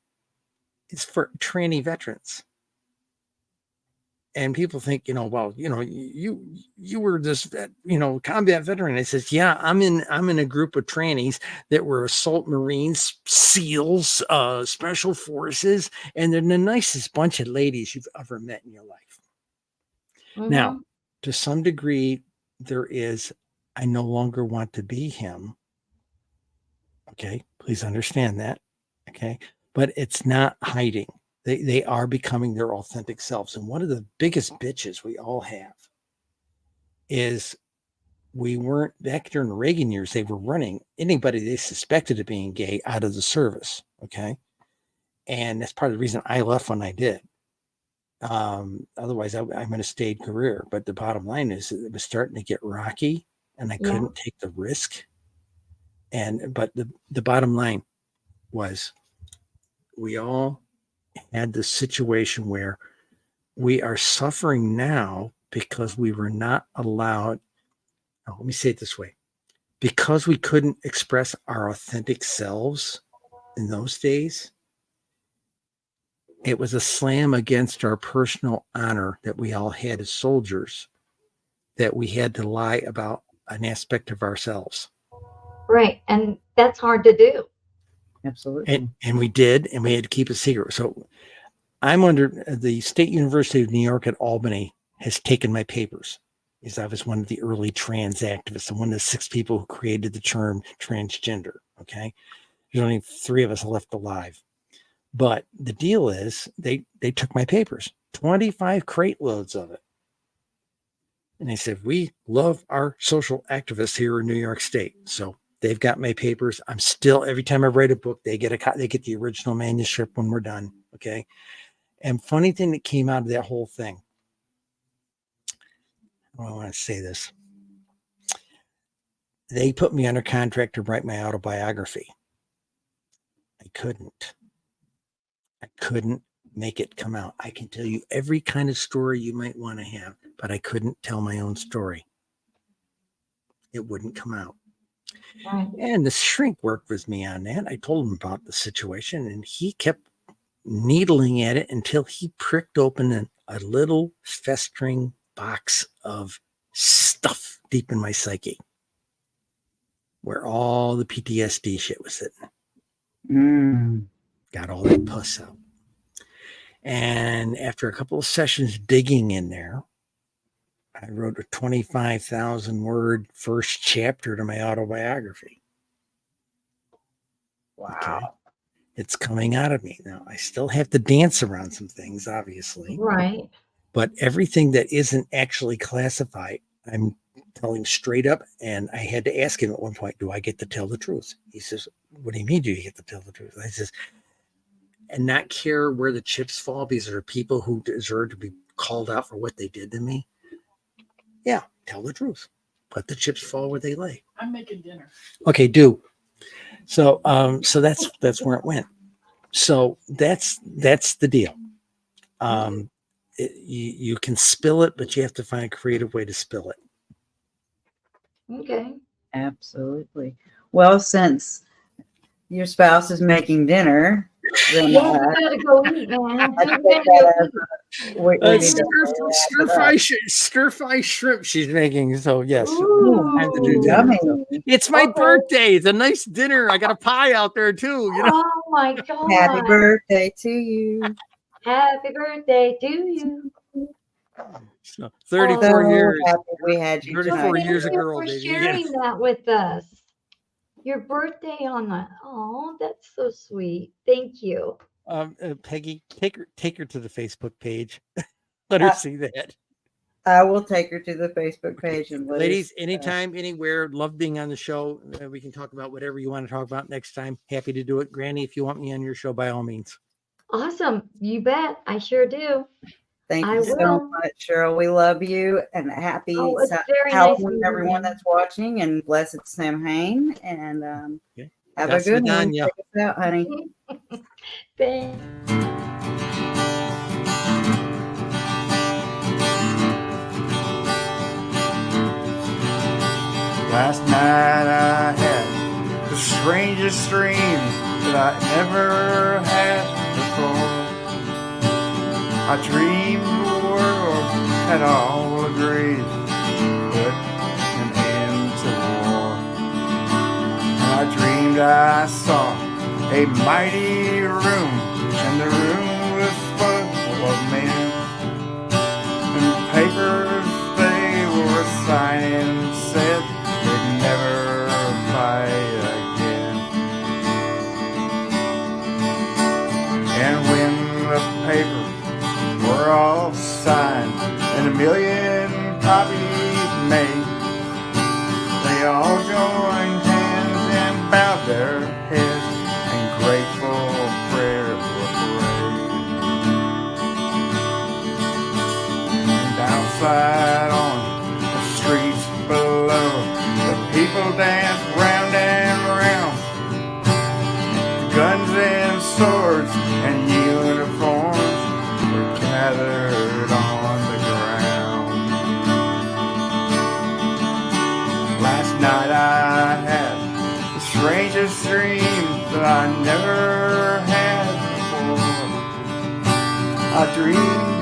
is for tranny veterans. And people think, well, you were this, combat veteran. I says, yeah, I'm in a group of trannies that were assault Marines, SEALs, special forces, and they're the nicest bunch of ladies you've ever met in your life. Now, to some degree, there is, I no longer want to be him. Okay, please understand that. Okay, but it's not hiding. They are becoming their authentic selves. And one of the biggest bitches we all have is we weren't, back during the Reagan years, they were running anybody they suspected of being gay out of the service. Okay. And that's part of the reason I left when I did. Otherwise, I might have stayed career. But the bottom line is it was starting to get rocky and I couldn't take the risk. But the bottom line was we all had this situation where we are suffering now because we were not allowed. Let me say it this way. Because we couldn't express our authentic selves in those days, it was a slam against our personal honor that we all had as soldiers, that we had to lie about an aspect of ourselves. Right. And that's hard to do. Absolutely. And we did, and we had to keep it secret. So I'm under the State University of New York at Albany has taken my papers, because I was one of the early trans activists and one of the 6 people who created the term transgender. Okay. There's only 3 of us left alive. But the deal is they took my papers, 25 crate loads of it. And they said, we love our social activists here in New York State. So they've got my papers. I'm still, every time I write a book, they get the original manuscript when we're done. Okay. And funny thing that came out of that whole thing, I want to say this. They put me under contract to write my autobiography. I couldn't make it come out. I can tell you every kind of story you might want to have, but I couldn't tell my own story. It wouldn't come out. Right. And the shrink worked with me on that. I told him about the situation and he kept needling at it until he pricked open a little festering box of stuff deep in my psyche where all the PTSD shit was sitting. Got all that pus out. And after a couple of sessions digging in there, I wrote a 25,000 word first chapter to my autobiography. Wow. Okay. It's coming out of me now. I still have to dance around some things, obviously. Right. But everything that isn't actually classified, I'm telling straight up. And I had to ask him at one point, do I get to tell the truth? He says, what do you mean do you get to tell the truth? I says, and not care where the chips fall because there are people who deserve to be called out for what they did to me. Yeah, tell the truth. Let the chips fall where they lay. I'm making dinner. Okay, do. So that's where it went. So that's the deal. You can spill it, but you have to find a creative way to spill it. Okay. Absolutely. Well, since your spouse is making dinner, then Well, we gotta go eat, man. I think that we need to Stir fry shrimp she's making. So yes, Ooh. time to do dinner. Yummy. It's my birthday. It's a nice dinner. I got a pie out there too. Oh my God. Happy birthday to you. Happy birthday to you. So 34 So years. happy we had you 34 tonight. years Thank a you girl, for baby. sharing that with us. Your birthday on the, oh, that's so sweet. Thank you. Peggy, take her to the Facebook page. Let her see that. I will take her to the Facebook page and Ladies, anytime, anywhere, love being on the show. We can talk about whatever you want to talk about next time. Happy to do it. Granny, if you want me on your show, by all means. Awesome. You bet. I sure do. thank I you so will. much, Cheryl. We love you, and happy Oh, it's very nice Halloween, meeting everyone you. that's watching, and blessed Samhain. And Okay. have That's a good one. Vidanya. Check us out, honey. Thanks. Last night I had the strangest dream that I ever had before. I dreamed the world had all agreed to put an end to war. And I dreamed I saw a mighty room, and the room was full of men. And papers they were signing said they'd never fight again. And when the papers were all signed and 1,000,000 copies made, they all joined hands and bowed their heads, and grateful prayers were prayed. And outside on the streets below, the people danced round and round. Guns and swords and uniforms were gathered on the ground. Last night I had the strangest dream that I never had before. I dreamed